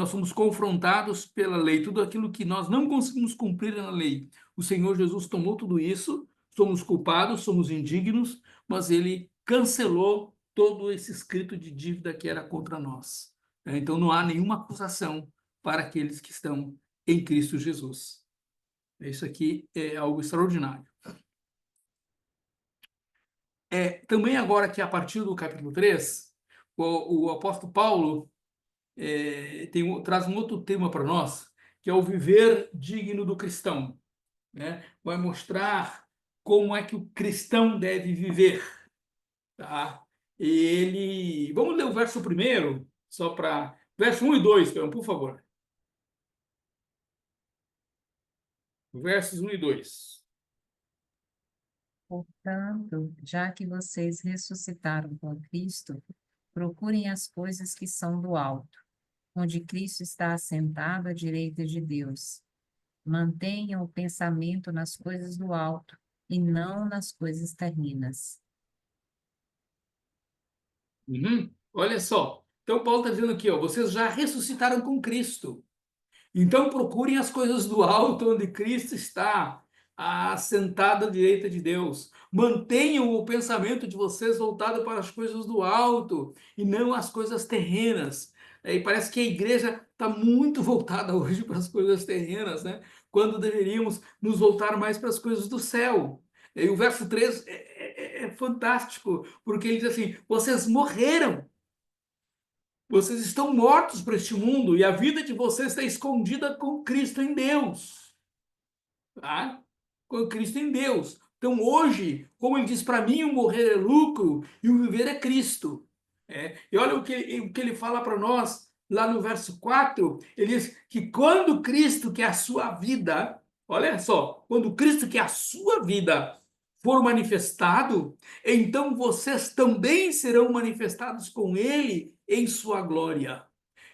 somos confrontados pela lei, tudo aquilo que nós não conseguimos cumprir na lei. O Senhor Jesus tomou tudo isso, somos culpados, somos indignos, mas ele cancelou todo esse escrito de dívida que era contra nós. Então, não há nenhuma acusação para aqueles que estão em Cristo Jesus. Isso aqui é algo extraordinário. Também agora que a partir do capítulo 3, o apóstolo Paulo traz um outro tema para nós, que é o viver digno do cristão. Né? Vai mostrar como é que o cristão deve viver. Tá? Vamos ler o verso primeiro, só para... Verso 1 e 2, por favor. Versos 1 e 2. Portanto, já que vocês ressuscitaram com Cristo, procurem as coisas que são do alto, onde Cristo está assentado à direita de Deus. Mantenham o pensamento nas coisas do alto e não nas coisas terrenas. Olha só. Então, Paulo está dizendo aqui, vocês já ressuscitaram com Cristo. Então, procurem as coisas do alto, onde Cristo está assentado à direita de Deus. Mantenham o pensamento de vocês voltado para as coisas do alto e não as coisas terrenas. E parece que a igreja está muito voltada hoje para as coisas terrenas, né? Quando deveríamos nos voltar mais para as coisas do céu. E o verso 3 é fantástico, porque ele diz assim: vocês morreram. Vocês estão mortos para este mundo e a vida de vocês está escondida com Cristo em Deus. Tá? Com Cristo em Deus. Então, hoje, como ele diz, para mim o morrer é lucro e o viver é Cristo. E olha o que ele fala para nós lá no verso 4. Ele diz que quando Cristo, que é a sua vida, olha só, quando Cristo, que é a sua vida, for manifestado, então vocês também serão manifestados com ele em sua glória.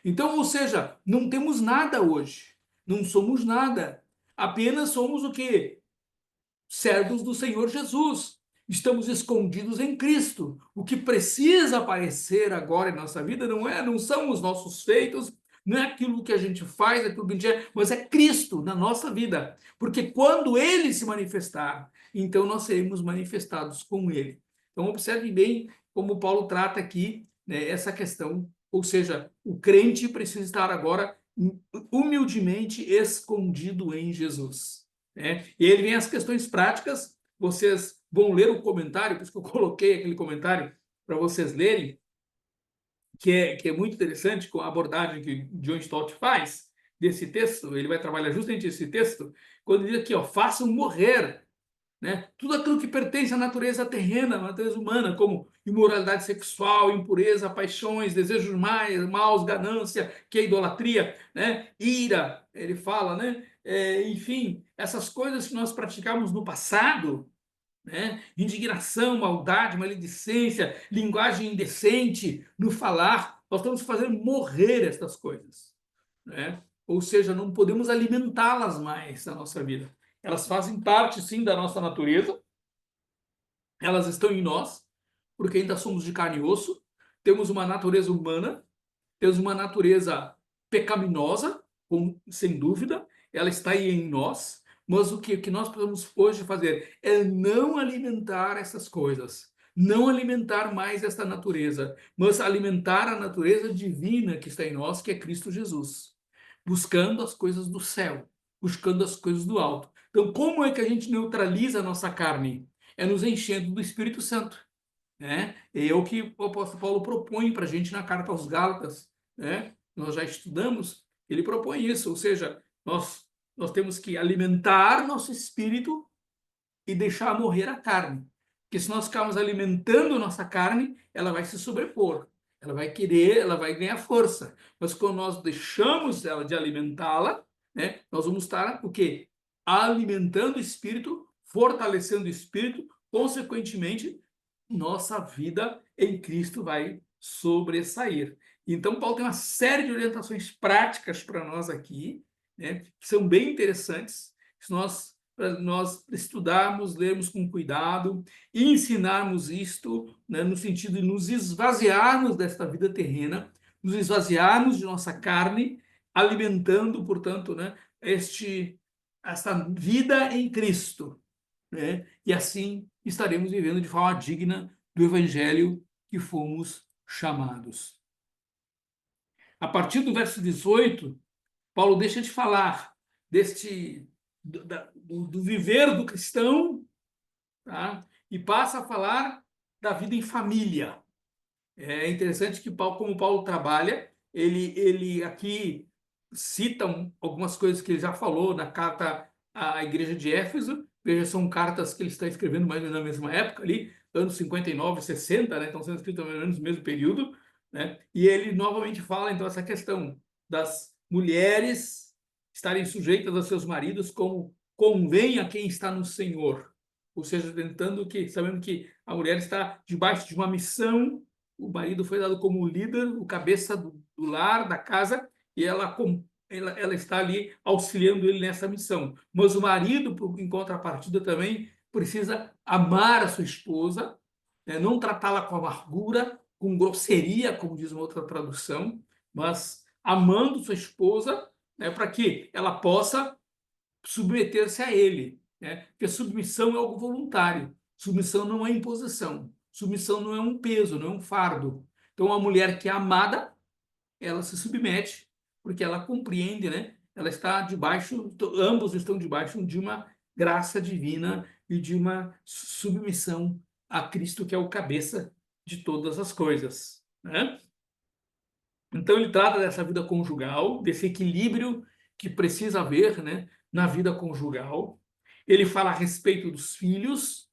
Então, ou seja, não temos nada hoje, não somos nada, apenas somos o quê? Servos do Senhor Jesus. Estamos escondidos em Cristo. O que precisa aparecer agora em nossa vida não são os nossos feitos, não é aquilo que a gente faz, aquilo que a gente é, mas é Cristo na nossa vida. Porque quando Ele se manifestar, então nós seremos manifestados com Ele. Então observe bem como Paulo trata aqui, né, essa questão, ou seja, o crente precisa estar agora humildemente escondido em Jesus. Né? E ele vem as questões práticas, vocês vão ler o comentário, por isso que eu coloquei aquele comentário para vocês lerem, que é muito interessante com a abordagem que John Stott faz desse texto. Ele vai trabalhar justamente esse texto, quando ele diz aqui, façam morrer, né, tudo aquilo que pertence à natureza terrena, à natureza humana, como imoralidade sexual, impureza, paixões, desejos maus, ganância, que é idolatria, né, ira, ele fala, né, enfim, essas coisas que nós praticamos no passado, né, indignação, maldade, maledicência, linguagem indecente no falar, nós estamos fazendo morrer estas coisas, né? Ou seja, não podemos alimentá-las mais na nossa vida. Elas fazem parte, sim, da nossa natureza, elas estão em nós, porque ainda somos de carne e osso, temos uma natureza humana, temos uma natureza pecaminosa, sem dúvida, ela está aí em nós, mas o que nós precisamos hoje fazer é não alimentar essas coisas, não alimentar mais esta natureza, mas alimentar a natureza divina que está em nós, que é Cristo Jesus, buscando as coisas do céu, buscando as coisas do alto. Então, como é que a gente neutraliza a nossa carne? É nos enchendo do Espírito Santo. Né? É o que o apóstolo Paulo propõe para a gente na carta aos Gálatas. Né? Nós já estudamos, ele propõe isso, ou seja, nós temos que alimentar nosso espírito e deixar morrer a carne. Porque se nós ficarmos alimentando nossa carne, ela vai se sobrepor, ela vai querer, ela vai ganhar força. Mas quando nós deixamos ela de alimentá-la, né, nós vamos estar o quê? Alimentando o espírito, fortalecendo o espírito, consequentemente, nossa vida em Cristo vai sobressair. Então, Paulo tem uma série de orientações práticas para nós aqui, né, que são bem interessantes, para nós estudarmos, lermos com cuidado e ensinarmos isto, né, no sentido de nos esvaziarmos desta vida terrena, nos esvaziarmos de nossa carne, alimentando, portanto, né, esta vida em Cristo, né? E assim estaremos vivendo de forma digna do Evangelho que fomos chamados. A partir do verso 18, Paulo deixa de falar do viver do cristão, tá? E passa a falar da vida em família. É interessante que, como Paulo trabalha, ele aqui cita algumas coisas que ele já falou na carta à igreja de Éfeso. Veja, são cartas que ele está escrevendo mais ou menos na mesma época, ali, anos 59, 60, né? Estão sendo escritas mais ou menos no mesmo período, né? E ele novamente fala, então, essa questão das mulheres estarem sujeitas a seus maridos como convém a quem está no Senhor. Ou seja, sabendo que a mulher está debaixo de uma missão, o marido foi dado como líder, o cabeça do lar, da casa, e ela está ali auxiliando ele nessa missão. Mas o marido, em contrapartida, também precisa amar a sua esposa, né? Não tratá-la com amargura, com grosseria, como diz uma outra tradução, mas amando sua esposa, né, para que ela possa submeter-se a ele, né? Porque submissão é algo voluntário. Submissão não é imposição. Submissão não é um peso, não é um fardo. Então, a mulher que é amada, ela se submete, porque ela compreende, né? Ela está debaixo, ambos estão debaixo de uma graça divina e de uma submissão a Cristo, que é o cabeça de todas as coisas, né? Então, ele trata dessa vida conjugal, desse equilíbrio que precisa haver, né, na vida conjugal. Ele fala a respeito dos filhos,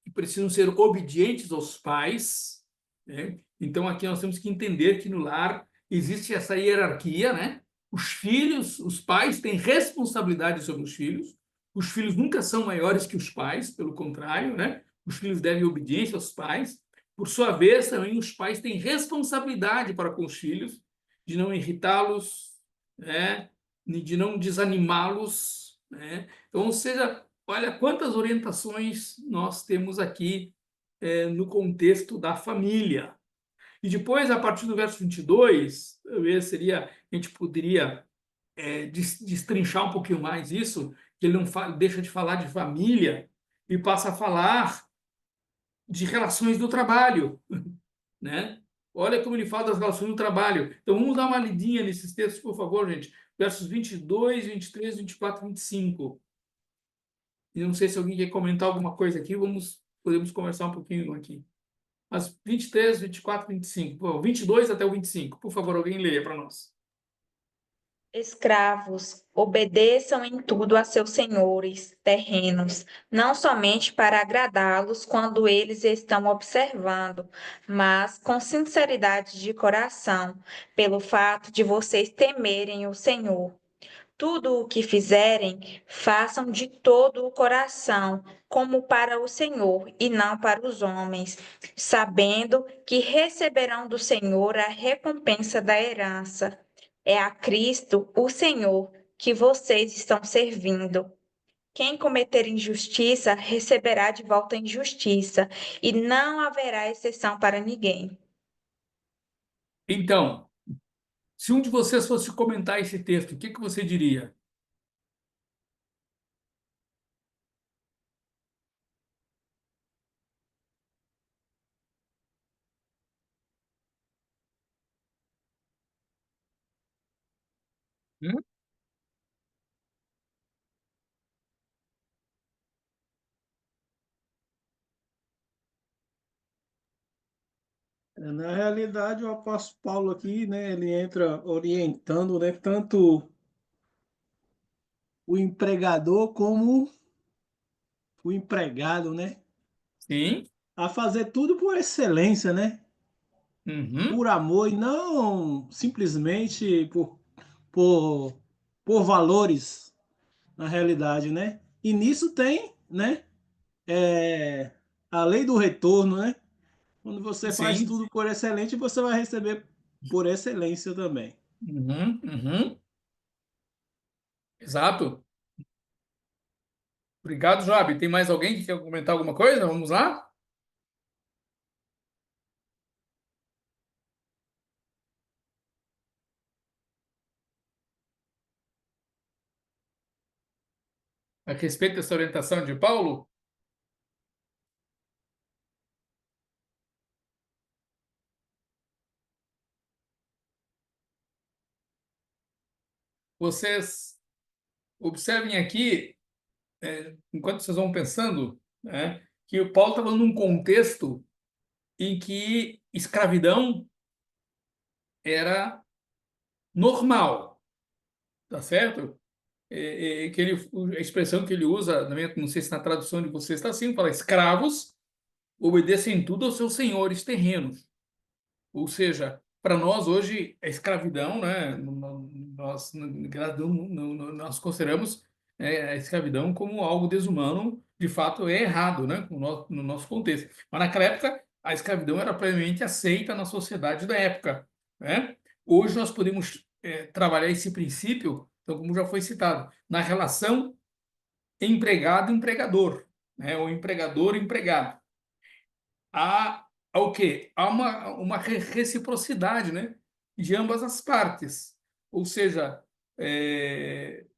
que precisam ser obedientes aos pais, né? Então, aqui nós temos que entender que no lar existe essa hierarquia, né? Os pais têm responsabilidade sobre os filhos nunca são maiores que os pais, pelo contrário, né? Os filhos devem obediência aos pais. Por sua vez, também os pais têm responsabilidade para com os filhos, de não irritá-los, né? De não desanimá-los, né? Então, ou seja, olha quantas orientações nós temos aqui no contexto da família. E depois, a partir do verso 22, a gente poderia destrinchar um pouquinho mais isso, que ele não deixa de falar de família e passa a falar de relações do trabalho, né? Olha como ele fala das relações do trabalho. Então, vamos dar uma lidinha nesses textos, por favor, gente. Versos 22, 23, 24, 25. E não sei se alguém quer comentar alguma coisa aqui, podemos conversar um pouquinho aqui. Mas 23, 24, 25. Pô, 22 até o 25. Por favor, alguém leia para nós. Escravos, obedeçam em tudo a seus senhores terrenos, não somente para agradá-los quando eles estão observando, mas com sinceridade de coração, pelo fato de vocês temerem o Senhor. Tudo o que fizerem, façam de todo o coração, como para o Senhor e não para os homens, sabendo que receberão do Senhor a recompensa da herança. É a Cristo, o Senhor, que vocês estão servindo. Quem cometer injustiça receberá de volta injustiça, e não haverá exceção para ninguém. Então, se um de vocês fosse comentar esse texto, o que você diria? Hum? Na realidade, o apóstolo Paulo aqui, né, ele entra orientando, né, tanto o empregador como o empregado, né, Sim. a fazer tudo por excelência, né, Uhum. por amor e não simplesmente por, por valores, na realidade, né. E nisso tem, né, a lei do retorno, né. Quando você faz Sim. tudo por excelente, você vai receber por excelência também. Uhum. Uhum. Exato. Obrigado, Joab. Tem mais alguém que quer comentar alguma coisa? Vamos lá? A respeito dessa orientação de Paulo? vocês observem aqui, enquanto vocês vão pensando, né, que o Paulo está falando num contexto em que escravidão era normal, tá certo? A expressão que ele usa, não sei se na tradução de vocês está assim, fala escravos obedecem tudo aos seus senhores terrenos. Ou seja, para nós hoje a escravidão, né, nós consideramos a escravidão como algo desumano, de fato é errado, né, no nosso contexto. Mas naquela época a escravidão era plenamente aceita na sociedade da época, né? Hoje nós podemos trabalhar esse princípio, então, como já foi citado, na relação empregado-empregador, né, ou empregador-empregado. Há o quê? Há uma reciprocidade, né, de ambas as partes. Ou seja,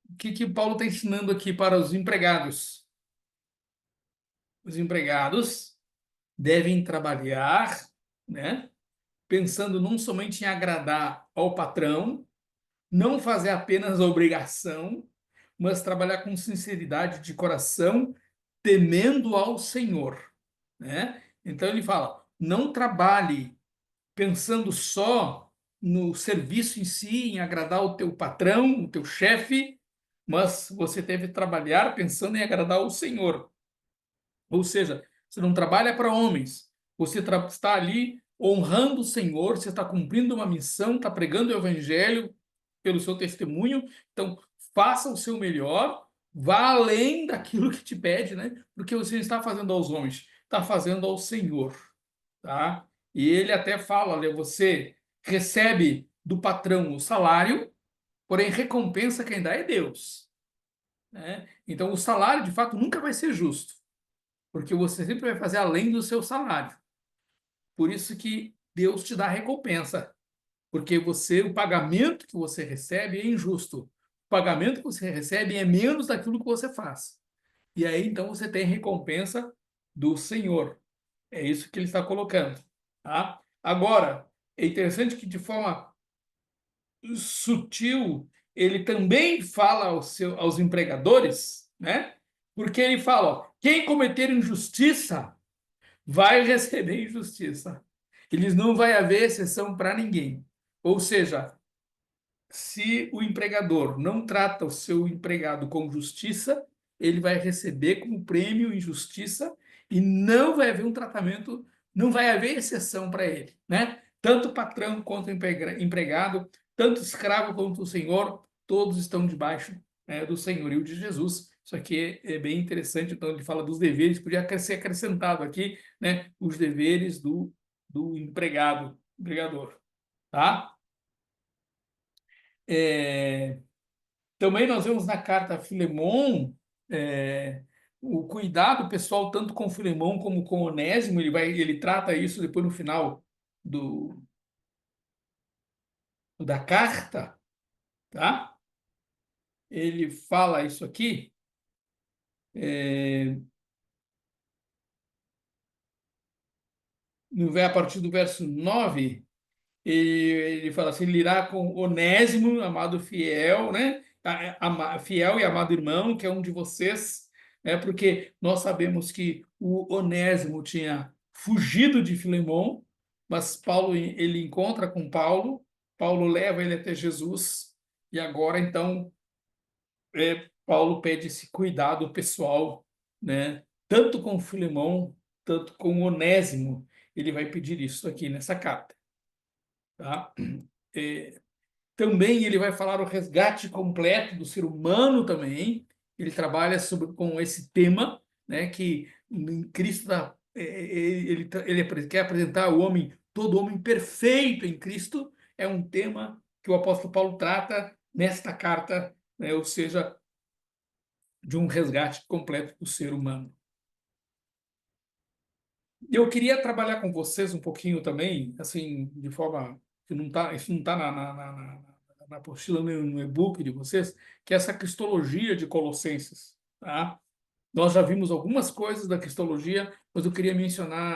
o que Paulo está ensinando aqui para os empregados? Os empregados devem trabalhar, né, pensando não somente em agradar ao patrão, não fazer apenas a obrigação, mas trabalhar com sinceridade de coração, temendo ao Senhor, né? Então ele fala, não trabalhe pensando só no serviço em si, em agradar o teu patrão, o teu chefe, mas você deve trabalhar pensando em agradar o Senhor. Ou seja, você não trabalha para homens, você está ali honrando o Senhor, você está cumprindo uma missão, está pregando o evangelho pelo seu testemunho, então faça o seu melhor, vá além daquilo que te pede, né? Porque você não está fazendo aos homens, está fazendo ao Senhor, tá? E ele até fala, olha, você recebe do patrão o salário, porém recompensa quem dá é Deus, né? Então o salário, de fato, nunca vai ser justo, porque você sempre vai fazer além do seu salário. Por isso que Deus te dá recompensa, porque o pagamento que você recebe é injusto. O pagamento que você recebe é menos daquilo que você faz. E aí, então, você tem recompensa do Senhor. É isso que ele está colocando. Tá? Agora, é interessante que, de forma sutil, ele também fala aos empregadores, né? Porque ele fala, ó, quem cometer injustiça vai receber injustiça. Eles não vai haver exceção para ninguém. Ou seja, se o empregador não trata o seu empregado com justiça, ele vai receber como prêmio injustiça e não vai haver um tratamento, não vai haver exceção para ele, né? Tanto o patrão quanto o empregado, tanto o escravo quanto o senhor, todos estão debaixo, né, do senhorio de Jesus. Isso aqui é bem interessante. Então ele fala dos deveres, podia ser acrescentado aqui, né, os deveres do empregador, tá? Também nós vemos na carta a Filemon o cuidado pessoal tanto com Filemon como com Onésimo. Ele trata isso depois no final da carta, tá? Ele fala isso aqui. A partir do verso 9, ele fala assim, ele irá com Onésimo, amado fiel, né? Fiel e amado irmão, que é um de vocês, né? Porque nós sabemos que o Onésimo tinha fugido de Filemon, mas Paulo, ele encontra com Paulo, Paulo leva ele até Jesus, e agora, então, Paulo pede esse cuidado pessoal, né? Tanto com Filemon, tanto com Onésimo, ele vai pedir isso aqui nessa carta. Tá? Também ele vai falar o resgate completo do ser humano também. Ele trabalha com esse tema, né, que em Cristo ele quer apresentar todo homem perfeito em Cristo. É um tema que o apóstolo Paulo trata nesta carta, né, ou seja, de um resgate completo do ser humano. Eu queria trabalhar com vocês um pouquinho também, assim, de forma que isso não está na apostila, no e-book de vocês, que é essa cristologia de Colossenses. Tá? Nós já vimos algumas coisas da cristologia, mas eu queria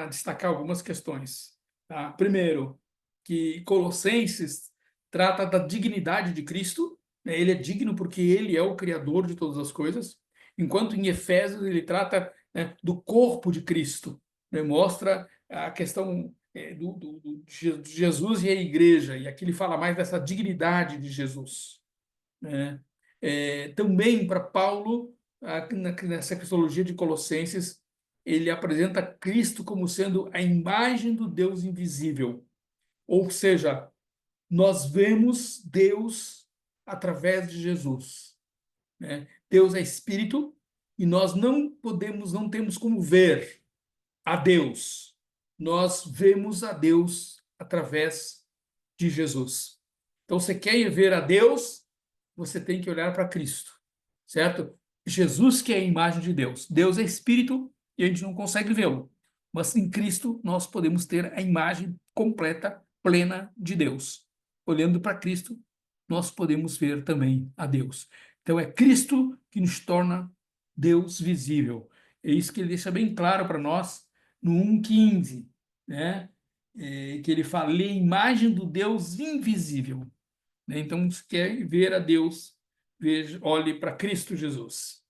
destacar algumas questões. Tá? Primeiro, que Colossenses trata da dignidade de Cristo, né? Ele é digno porque ele é o Criador de todas as coisas, enquanto em Efésios ele trata, né, do corpo de Cristo, né? Mostra a questão de Jesus e a igreja, e aqui ele fala mais dessa dignidade de Jesus, né? Também para Paulo, nessa cristologia de Colossenses, ele apresenta Cristo como sendo a imagem do Deus invisível, ou seja, nós vemos Deus através de Jesus, né? Deus é espírito e nós não temos como ver a Deus. Nós vemos a Deus através de Jesus. Então, você quer ver a Deus, você tem que olhar para Cristo, certo? Jesus que é a imagem de Deus. Deus é espírito e a gente não consegue vê-lo. Mas em Cristo nós podemos ter a imagem completa, plena de Deus. Olhando para Cristo, nós podemos ver também a Deus. Então é Cristo que nos torna Deus visível. É isso que ele deixa bem claro para nós no 1,15, né? Que ele fala, a imagem do Deus invisível. Né? Então, se quer ver a Deus, olhe para Cristo Jesus.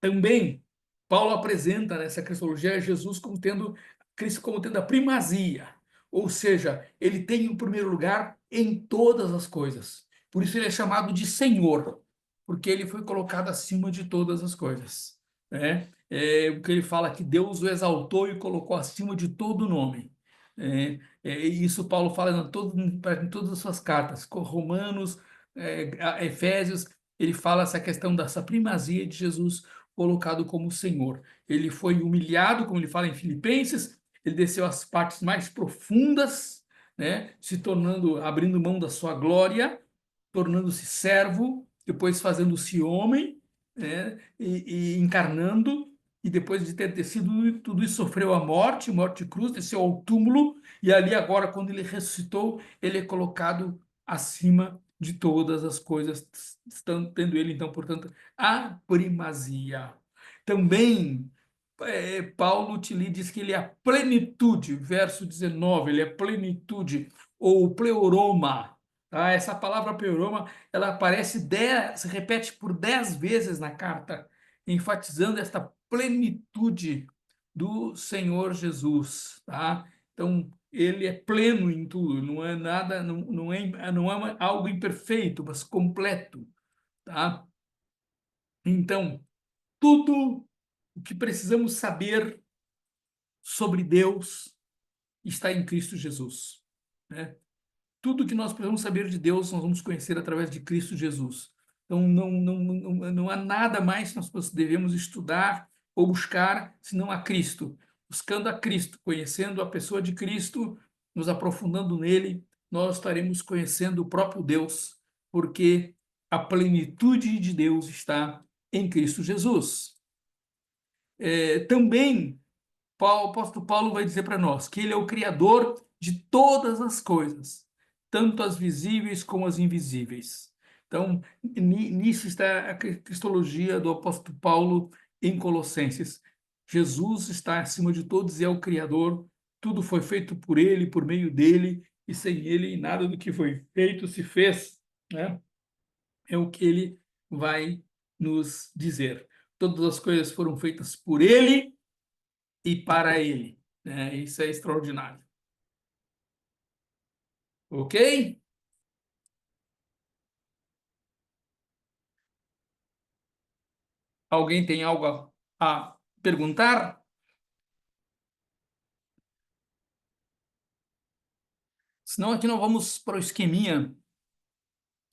Também, Paulo apresenta nessa cristologia Jesus como tendo Cristo como tendo a primazia, ou seja, ele tem o primeiro lugar em todas as coisas. Por isso ele é chamado de Senhor, porque ele foi colocado acima de todas as coisas, né? Porque ele fala que Deus o exaltou e colocou acima de todo nome. Isso Paulo fala em todas as suas cartas, Romanos, Efésios, ele fala essa questão dessa primazia de Jesus colocado como Senhor. Ele foi humilhado, como ele fala em Filipenses, ele desceu às partes mais profundas, né, abrindo mão da sua glória, tornando-se servo, depois fazendo-se homem, né, e encarnando, e depois de ter sido tudo isso, sofreu a morte de cruz, desceu ao túmulo, e ali agora, quando ele ressuscitou, ele é colocado acima de todas as coisas, tendo ele, então, portanto, a primazia. Também, Paulo diz que ele é a plenitude, verso 19, ele é plenitude, ou pleuroma. Tá? Essa palavra pleuroma, ela aparece se repete por 10 vezes na carta, enfatizando esta plenitude do Senhor Jesus, tá? Então, ele é pleno em tudo, não é nada, não é algo imperfeito, mas completo, tá? Então, tudo o que precisamos saber sobre Deus está em Cristo Jesus, né? Tudo que nós precisamos saber de Deus, nós vamos conhecer através de Cristo Jesus. Então, não há nada mais que nós devemos estudar ou buscar, senão a Cristo. Buscando a Cristo, conhecendo a pessoa de Cristo, nos aprofundando nele, nós estaremos conhecendo o próprio Deus, porque a plenitude de Deus está em Cristo Jesus. Também, o apóstolo Paulo vai dizer para nós que ele é o Criador de todas as coisas, tanto as visíveis como as invisíveis. Então, nisso está a cristologia do apóstolo Paulo em Colossenses. Jesus está acima de todos e é o Criador, tudo foi feito por ele, por meio dele, e sem ele nada do que foi feito se fez, né? É o que ele vai nos dizer. Todas as coisas foram feitas por ele e para ele, né? Isso é extraordinário. Ok? Alguém tem algo a perguntar? Senão aqui nós vamos para o esqueminha.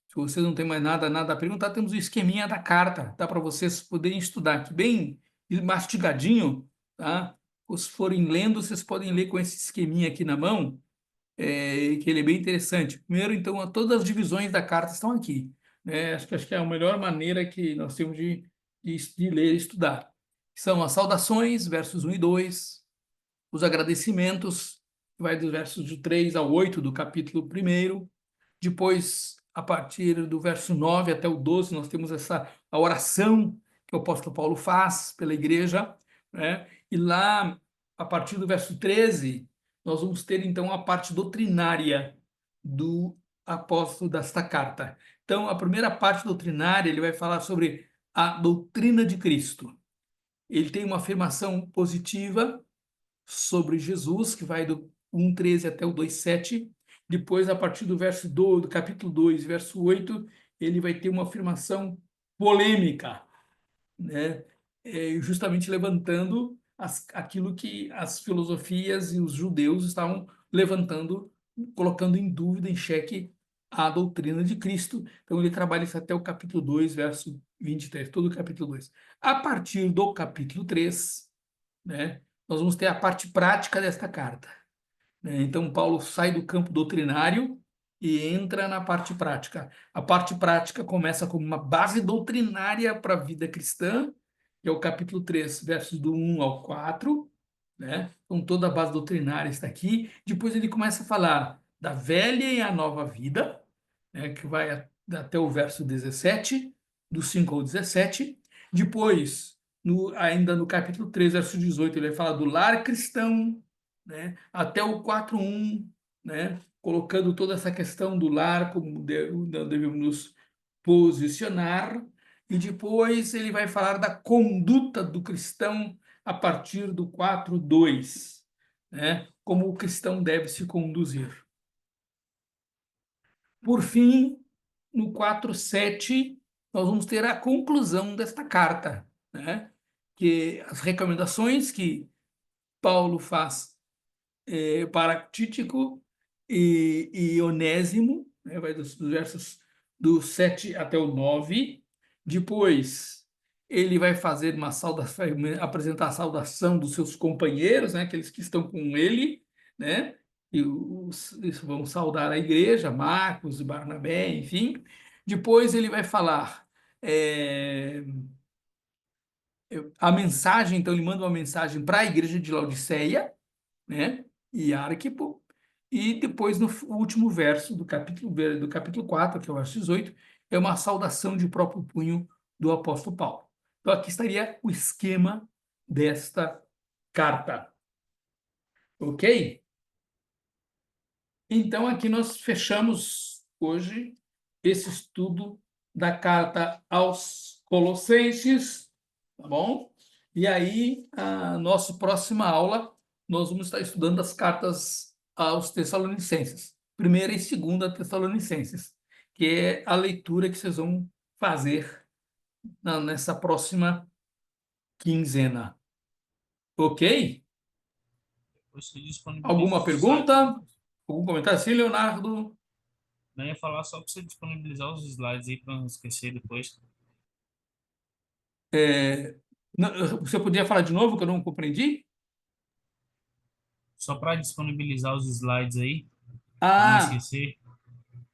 Se vocês não têm mais nada a perguntar, temos o esqueminha da carta, tá? Para vocês poderem estudar aqui bem mastigadinho, tá? Se forem lendo, vocês podem ler com esse esqueminha aqui na mão, que ele é bem interessante. Primeiro, então, todas as divisões da carta estão aqui, né? Acho que é a melhor maneira que nós temos de ler e estudar. São as saudações, versos 1 e 2, os agradecimentos, que vai dos versos de 3 ao 8 do capítulo 1. Depois, a partir do verso 9 até o 12, nós temos a oração que o apóstolo Paulo faz pela igreja, né? E lá, a partir do verso 13, nós vamos ter, então, a parte doutrinária do apóstolo desta carta. Então, a primeira parte doutrinária, ele vai falar sobre a doutrina de Cristo. Ele tem uma afirmação positiva sobre Jesus, que vai do 1,13 até o 2,7. Depois, a partir do verso 2, do capítulo 2, verso 8, ele vai ter uma afirmação polêmica, né? Justamente levantando aquilo que as filosofias e os judeus estavam levantando, colocando em dúvida, em xeque, a doutrina de Cristo. Então, ele trabalha isso até o capítulo 2, verso 23, todo o capítulo 2. A partir do capítulo 3, né, nós vamos ter a parte prática desta carta, né? Então, Paulo sai do campo doutrinário e entra na parte prática. A parte prática começa como uma base doutrinária para a vida cristã, que é o capítulo 3, versos do 1 ao 4, né? Então, toda a base doutrinária está aqui. Depois ele começa a falar da velha e a nova vida, né? Que vai até o verso 17, do 5 ao 17. Depois, ainda no capítulo 3, verso 18, ele vai falar do lar cristão, né? Até o 4:1, né? Colocando toda essa questão do lar, como devemos nos posicionar. E depois ele vai falar da conduta do cristão a partir do 4:2, né? Como o cristão deve se conduzir. Por fim, no 4:7, nós vamos ter a conclusão desta carta, né? Que as recomendações que Paulo faz para Tíquico e Onésimo, né? Vai dos versos do 7 até o 9. Depois, ele vai fazer uma saudação, apresentar a saudação dos seus companheiros, né? Aqueles que estão com ele, né? E eles vão saudar a igreja, Marcos e Barnabé, enfim. Depois ele vai falar a mensagem, então ele manda uma mensagem para a igreja de Laodiceia, né? E Arquipo. E depois, no último verso do capítulo 4, que é o verso 18, é uma saudação de próprio punho do apóstolo Paulo. Então, aqui estaria o esquema desta carta. Ok? Então, aqui nós fechamos hoje esse estudo da carta aos Colossenses, tá bom? E aí, a nossa próxima aula, nós vamos estar estudando as cartas aos Tessalonicenses, primeira e segunda Tessalonicenses, que é a leitura que vocês vão fazer nessa próxima quinzena. Ok? Você disponibiliza Alguma os pergunta? slides. Algum comentário? Sim, Leonardo? Eu ia falar só para você disponibilizar os slides aí para não esquecer depois. Você podia falar de novo, que eu não compreendi? Só para disponibilizar os slides aí, para não Ah, esquecer.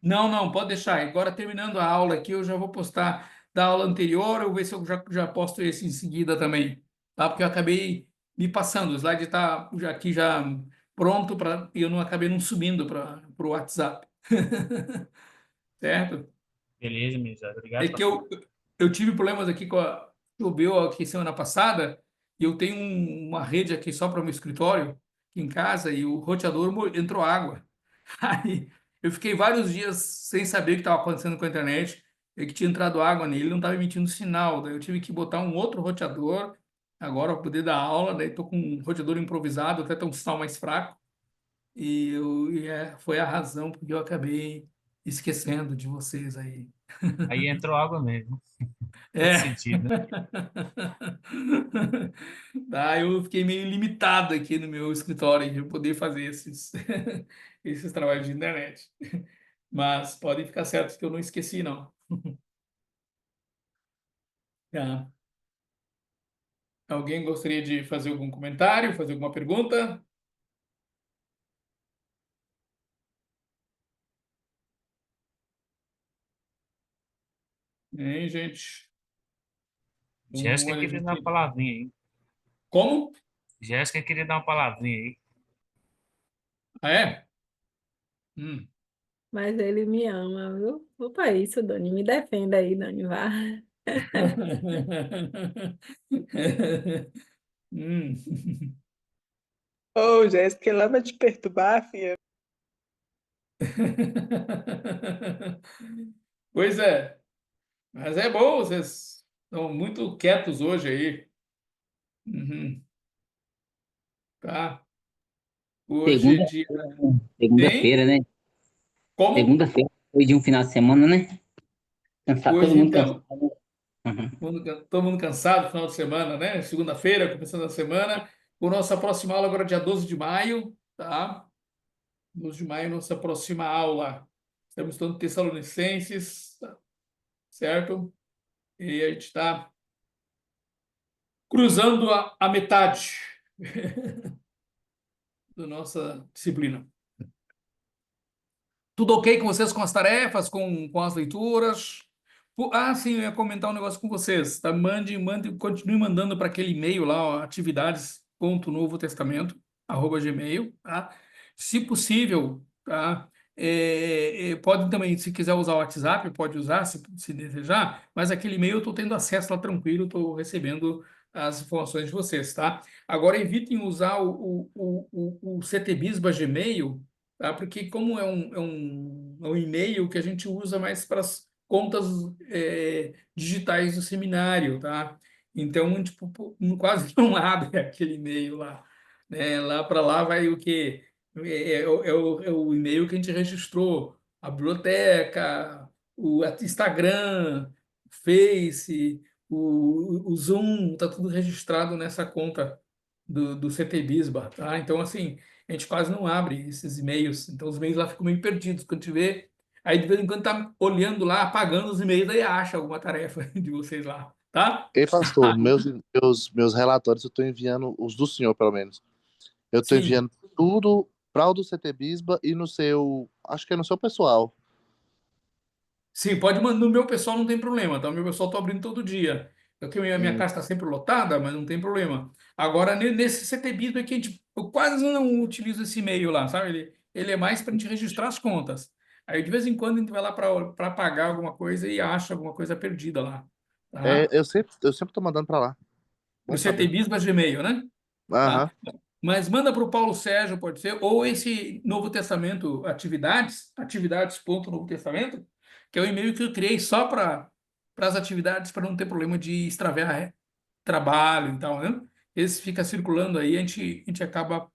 não, pode deixar. Agora, terminando a aula aqui, eu já vou postar da aula anterior, eu vou ver se eu já posto esse em seguida também, tá? Porque eu acabei me passando, o slide está aqui já pronto, e eu não acabei não subindo para o WhatsApp. Certo? Beleza, Mirzado. É Obrigado, que pastor. eu tive problemas aqui choveu aqui semana passada e eu tenho uma rede aqui só para o meu escritório, aqui em casa, e o roteador entrou água. Aí eu fiquei vários dias sem saber o que estava acontecendo com a internet, que tinha entrado água nele, não estava emitindo sinal. Daí eu tive que botar um outro roteador agora para poder dar aula. Daí estou com um roteador improvisado, até tá um sinal mais fraco. Foi a razão porque eu acabei esquecendo de vocês aí. Aí entrou água mesmo. Todo É. sentido, né? Tá, eu fiquei meio limitado aqui no meu escritório de poder fazer esses trabalhos de internet. Mas podem ficar certos que eu não esqueci, não. Tá. Alguém gostaria de fazer algum comentário, fazer alguma pergunta? Hein, gente? Jéssica queria dar uma palavrinha aí. Como? Jéssica queria dar uma palavrinha aí. Ah, é? Mas ele me ama, viu? Opa, isso, Dani. Me defenda aí, Dani. Vá. Ô, Jéssica, ela vai te perturbar, filha. Pois é, mas é bom, vocês estão muito quietos hoje aí. Uhum, tá. Hoje, Segunda, dia. Tem? segunda-feira, né? Como? Segunda-feira foi de um final de semana, né? Cansado, todo Hoje, mundo cansado. então. Uhum. Todo mundo cansado, final de semana, né? Segunda-feira, começando a semana. O nossa próxima aula agora é dia 12 de maio, tá? 12 de maio, nossa próxima aula. Estamos estudando Tessalonicenses, tá? Certo? E a gente está cruzando a metade da nossa disciplina. Tudo ok com vocês com as tarefas, com as leituras? Sim, eu ia comentar um negócio com vocês, tá? Continue mandando para aquele e-mail lá, ó, atividades.novotestamento@gmail, tá? Se possível, tá? Pode também, se quiser usar o WhatsApp, pode usar, se desejar, mas aquele e-mail eu estou tendo acesso lá tranquilo, estou recebendo as informações de vocês, tá? Agora, evitem usar o CTBisba Gmail, tá? Porque como é um e-mail que a gente usa mais para as contas digitais do seminário, tá? Então, tipo, quase não abre aquele e-mail lá, né? Lá para lá vai o quê? É o e-mail que a gente registrou, a biblioteca, o Instagram, o Face, o Zoom, tá tudo registrado nessa conta do CT Bisba, tá? Então, assim, a gente quase não abre esses e-mails, então os e-mails lá ficam meio perdidos. Quando a gente vê, aí de vez em quando tá olhando lá, apagando os e-mails, aí acha alguma tarefa de vocês lá, tá? Ei, pastor, meus relatórios eu estou enviando, os do senhor, pelo menos. Eu estou Sim, enviando tudo para o do CT Bisba e no seu. Acho que é no seu pessoal. sim, pode mandar. No meu pessoal não tem problema, tá? O meu pessoal tá abrindo todo dia. A minha Hum. casa está sempre lotada, mas não tem problema. Agora, nesse CT Bisba é que eu quase não utilizo esse e-mail lá, sabe? Ele é mais para a gente registrar as contas. Aí, de vez em quando, a gente vai lá para pagar alguma coisa e acha alguma coisa perdida lá, É, tá? eu sempre tô mandando para lá. Bom No saber. CT Bisba Gmail, né? Aham. Tá? Mas manda para o Paulo Sérgio, pode ser, ou esse Novo Testamento atividades.novo testamento, que é o e-mail que eu criei só para as atividades, para não ter problema de extraviar trabalho e tal, né? Esse fica circulando aí, a gente acaba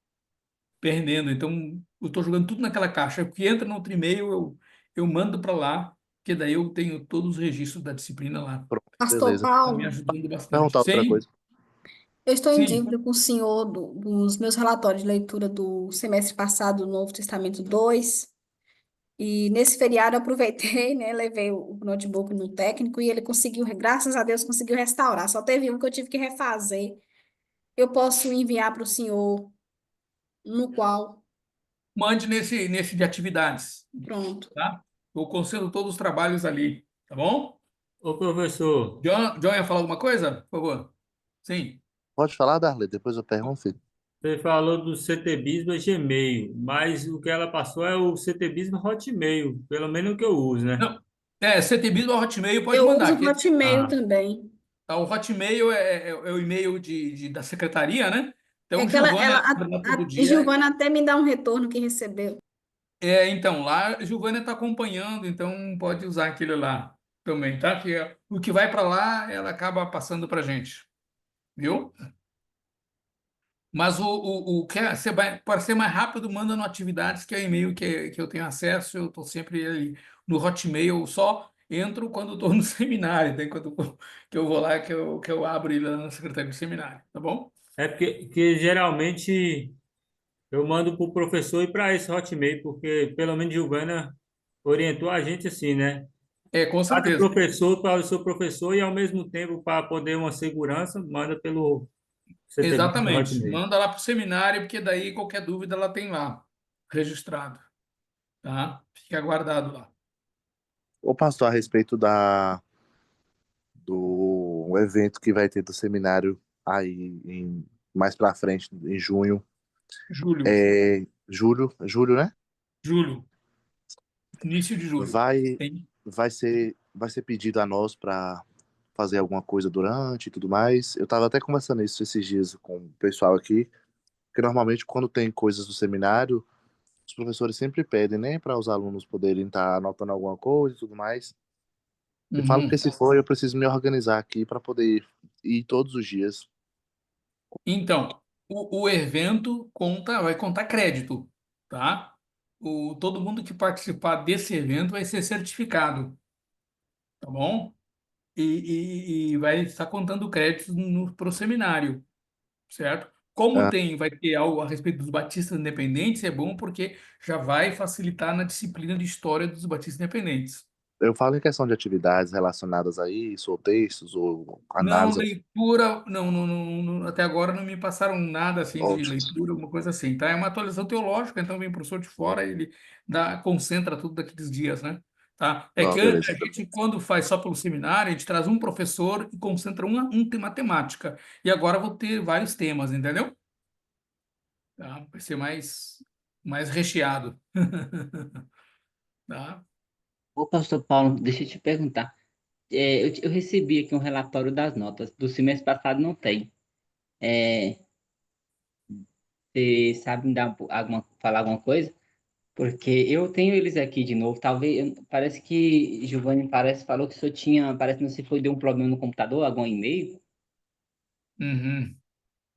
perdendo. Então, eu estou jogando tudo naquela caixa. O que entra no outro e-mail, eu mando para lá, que daí eu tenho todos os registros da disciplina lá. Pronto, Pastor beleza. Está me Paulo, ajudando bastante. Perguntar outra Sim, coisa. eu estou em sim. dívida com o senhor dos meus relatórios de leitura do semestre passado, do Novo Testamento 2. E nesse feriado eu aproveitei, né? Levei o notebook no técnico e ele conseguiu, graças a Deus, conseguiu restaurar. Só teve um que eu tive que refazer. Eu posso enviar para o senhor, no qual. Mande nesse de atividades, Pronto. tá? Eu concentro todos os trabalhos ali, tá bom? Ô, professor, John ia falar alguma coisa? Por favor. Sim. Pode falar, Darley? Depois eu pergunto, filho. você falou do CTBisba Gmail, mas o que ela passou é o CTBisba Hotmail, pelo menos o que eu uso, né? Não, CTBIS ou Hotmail pode Eu uso mandar. o Hotmail Ah, também. Tá, o Hotmail é o e-mail da secretaria, né? É Então, que ela, Giovana abre lá todo a dia. Giovana até me dá um retorno que recebeu. Então, lá a Giovana está acompanhando, então pode usar aquele lá também, tá? Que o que vai para lá, ela acaba passando para gente, viu? Mas o que você vai, para ser mais rápido, manda no Atividades, que é o e-mail que eu tenho acesso, eu estou sempre ali no Hotmail, eu só entro quando estou no seminário, tem quando que eu vou lá, que eu abro ele lá na secretaria do seminário, tá bom? é porque geralmente eu mando para o professor e para esse Hotmail, porque pelo menos Giovana orientou a gente assim, né? Com Cada certeza. professor para o seu professor e ao mesmo tempo para poder uma segurança, manda pelo CTBisba Exatamente. Hotmail. Manda lá para o seminário, porque daí qualquer dúvida ela tem lá, registrado, tá? Fica guardado lá. Ô, pastor, a respeito do evento que vai ter do seminário aí mais pra frente, em junho. Julho, Julho, né? julho, início de julho. Vai, Tem. vai ser pedido a nós para fazer alguma coisa durante e tudo mais. Eu tava até conversando isso esses dias com o pessoal aqui, que normalmente quando tem coisas do seminário, os professores sempre pedem, né, para os alunos poderem estar anotando alguma coisa e tudo mais. Eu falo que Uhum. se for, eu preciso me organizar aqui para poder ir todos os dias. Então, o evento vai contar crédito, tá? Todo mundo que participar desse evento vai ser certificado, tá bom? E vai estar contando créditos para o seminário, certo? Como Ah, vai ter algo a respeito dos batistas independentes, é bom porque já vai facilitar na disciplina de história dos batistas independentes. eu falo em questão de atividades relacionadas a isso, ou textos, ou Não, análise. leitura, até agora não me passaram nada assim de Ótimo. leitura, alguma coisa assim, tá? É uma atualização teológica, então vem o professor de fora, ele concentra tudo daqueles dias, né? Tá? É Não, que beleza. a gente, quando faz só pelo seminário, a gente traz um professor e concentra um tema temática. E agora eu vou ter vários temas, entendeu? Tá? Vai ser mais recheado. Tá? Ô, pastor Paulo, deixa eu te perguntar. Eu recebi aqui um relatório das notas. Do semestre passado não tem. É, você sabe me dar falar alguma coisa? Porque eu tenho eles aqui de novo. Talvez, parece que Giovanni falou que o senhor tinha, parece que você foi deu um problema no computador, algum e-mail. Uhum. Não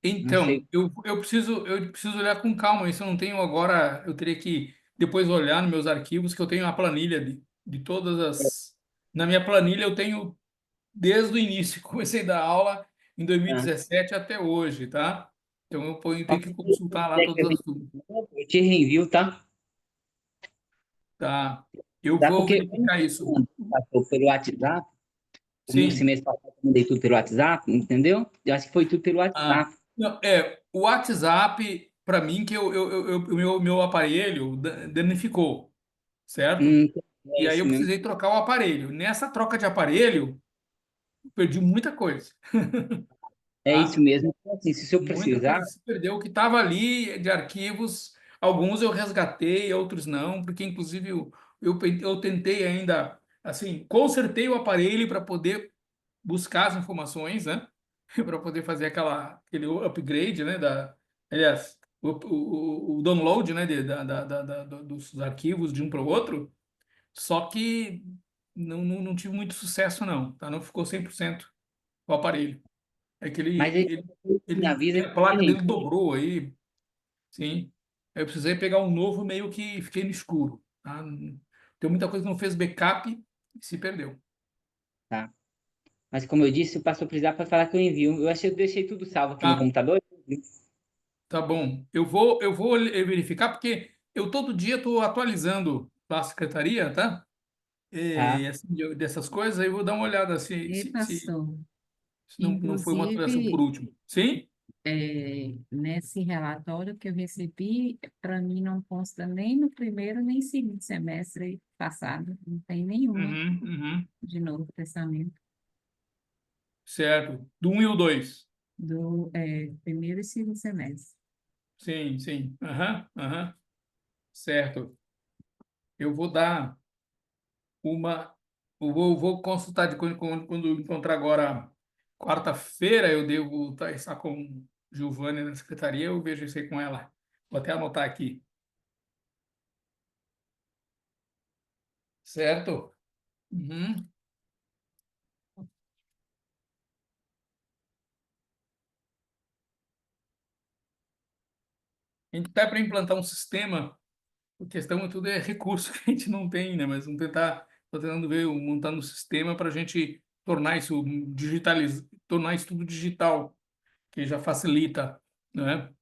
Então, sei. eu preciso olhar com calma. Isso eu não tenho agora. Eu teria que depois olhar nos meus arquivos, que eu tenho a planilha de todas as. Na minha planilha eu tenho desde o início. Comecei a dar aula em Ah, 2017 até hoje, tá? Então tenho que consultar lá todas as turmas. eu te reenvio, tá? Tá? Eu Tá? vou Porque verificar isso. passou pelo WhatsApp, o Sim. semestre passado eu mandei tudo pelo WhatsApp, entendeu? Eu acho que foi tudo pelo Ah, WhatsApp. não, o WhatsApp, para mim, que o meu aparelho danificou, certo? Hum, E é aí isso eu mesmo. precisei trocar o aparelho. Nessa troca de aparelho, eu perdi muita coisa, É isso tá? mesmo. Então, assim, se o senhor Muita precisar, coisa se perdeu. O que estava ali de arquivos, alguns eu resgatei, outros não, porque inclusive eu tentei ainda, assim, consertei o aparelho para poder buscar as informações, né? Para poder fazer aquele upgrade, né? Aliás, o download, né? Dos arquivos de um para o outro. Só que não tive muito sucesso, não, tá? Não ficou 100% o aparelho. É que mas aí me avisa a que eu te placa dele reenvio, dobrou aí, sim. Aí eu precisei pegar um novo, meio que fiquei no escuro, tá? Tem muita coisa que não fez backup e se perdeu. tá? Mas como eu disse, se o pastor precisar, pode falar que eu envio. Eu achei que eu deixei tudo salvo aqui no Tá, computador. tá bom. Eu vou verificar, porque eu todo dia estou atualizando lá a secretaria, tá? Tá? Assim, dessas coisas, aí eu vou dar uma olhada E, pastor, se não foi uma atualização por inclusive, último. Sim? nesse relatório que eu recebi, para mim não consta nem no primeiro nem segundo semestre passado, não tem nenhuma Uhum, uhum. de Novo Testamento, Certo. Do 1 e o 2. do primeiro e segundo semestre. Sim, sim. Aham, aham. Certo. Eu vou dar uma. Eu vou consultar quando eu encontrar agora quarta-feira, eu devo estar com Giovanni na secretaria, eu vejo isso aí com ela. Vou até anotar aqui. Certo? Uhum. A gente está para implantar um sistema. A questão é tudo é recurso que a gente não tem, né? Mas vamos tentar, tô tentando ver, montando um sistema para a gente tornar isso tudo digital, que já facilita, né?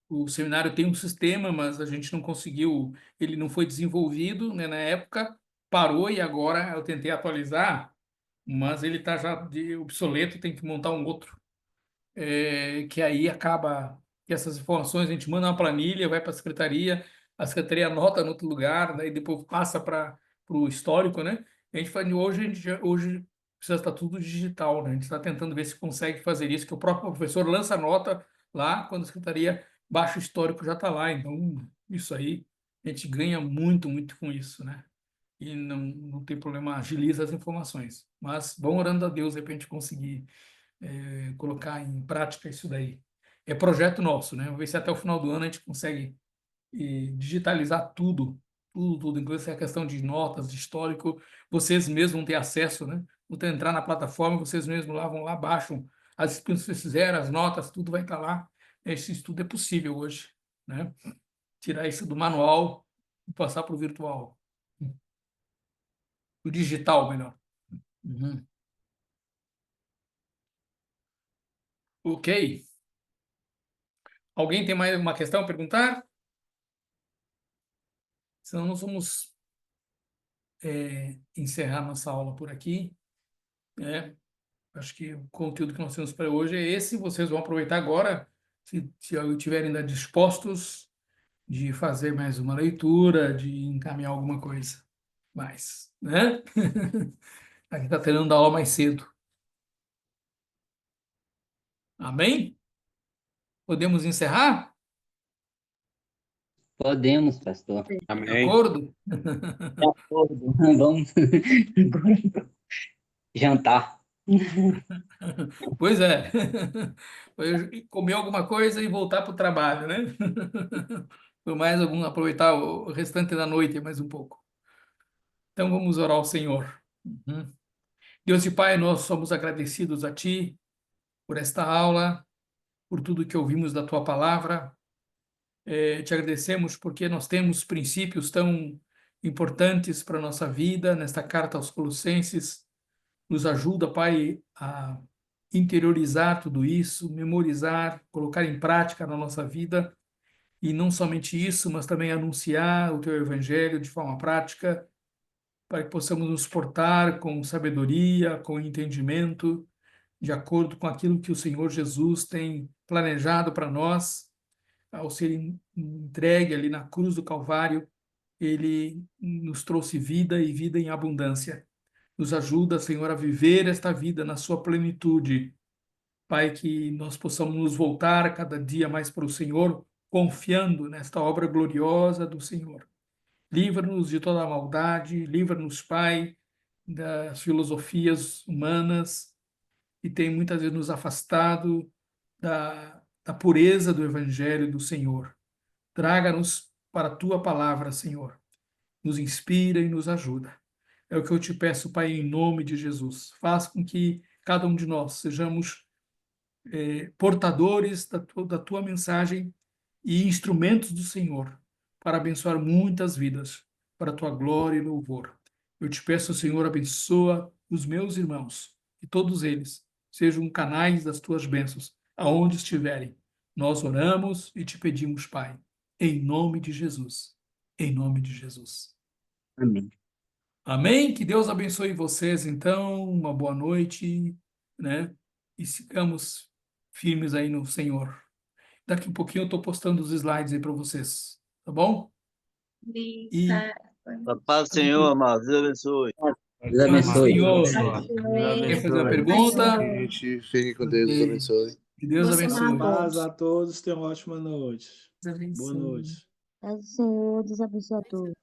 O seminário tem um sistema, mas a gente não conseguiu, ele não foi desenvolvido, né, na época, parou e agora eu tentei atualizar, mas ele está já de obsoleto, tem que montar um outro, que aí acaba que essas informações a gente manda uma planilha, vai para a secretaria anota no outro lugar, daí depois passa para o histórico, né? Hoje precisa estar tudo digital, né? A gente está tentando ver se consegue fazer isso, que o próprio professor lança a nota lá, quando a secretaria baixa o histórico já está lá. Então, isso aí, a gente ganha muito, muito com isso, né? E não tem problema, agiliza as informações. Mas vão orando a Deus aí para a gente conseguir colocar em prática isso daí. É projeto nosso, né? Vamos ver se até o final do ano a gente consegue digitalizar tudo, tudo, inclusive a questão de notas, de histórico, vocês mesmos vão ter acesso, né? Vão ter entrar na plataforma, vocês mesmos lá vão lá, baixam as disciplinas que vocês fizeram, as notas, tudo vai estar lá. Esse estudo é possível hoje, né? Tirar isso do manual e passar para o virtual. O digital, melhor. Uhum. Ok. Alguém tem mais uma questão a perguntar? Senão nós vamos encerrar nossa aula por aqui. Acho que o conteúdo que nós temos para hoje é esse. Vocês vão aproveitar agora, se estiverem ainda dispostos, de fazer mais uma leitura, de encaminhar alguma coisa mais, né? Aqui está terminando a aula mais cedo. Amém? Podemos encerrar? Podemos, pastor. De Amém. acordo? De acordo. Vamos jantar. Pois é. Foi comer alguma coisa e voltar para o trabalho, né? Foi mais aproveitar o restante da noite mais um pouco. Então vamos orar ao Senhor. Uhum. Deus e Pai, nós somos agradecidos a Ti por esta aula, por tudo que ouvimos da Tua palavra. Te agradecemos porque nós temos princípios tão importantes para a nossa vida nesta carta aos Colossenses. Nos ajuda, Pai, a interiorizar tudo isso, memorizar, colocar em prática na nossa vida, e não somente isso, mas também anunciar o Teu Evangelho de forma prática, para que possamos nos portar com sabedoria, com entendimento, de acordo com aquilo que o Senhor Jesus tem planejado para nós. Ao ser entregue ali na cruz do Calvário, Ele nos trouxe vida e vida em abundância. Nos ajuda, Senhor, a viver esta vida na sua plenitude. Pai, que nós possamos nos voltar cada dia mais para o Senhor, confiando nesta obra gloriosa do Senhor. Livra-nos de toda a maldade, livra-nos, Pai, das filosofias humanas, que tem muitas vezes nos afastado da pureza do Evangelho do Senhor. Traga-nos para a Tua palavra, Senhor. Nos inspira e nos ajuda. É o que eu te peço, Pai, em nome de Jesus. Faz com que cada um de nós sejamos portadores da tua mensagem e instrumentos do Senhor para abençoar muitas vidas, para a tua glória e louvor. Eu te peço, Senhor, abençoa os meus irmãos, que todos eles sejam canais das tuas bênçãos, aonde estiverem. Nós oramos e te pedimos, Pai, em nome de Jesus. Em nome de Jesus. Amém. Amém? Que Deus abençoe vocês, então, uma boa noite, né? E sigamos firmes aí no Senhor. Daqui a pouquinho eu estou postando os slides aí para vocês, tá bom? E A paz do Senhor, amados. Deus abençoe. Deus abençoe. Senhor, quer fazer uma pergunta? Gente, fiquem com Deus, Deus abençoe. Que Deus abençoe. Paz a todos, tenham uma ótima noite. Boa noite. Paz do Senhor, Deus abençoe a todos.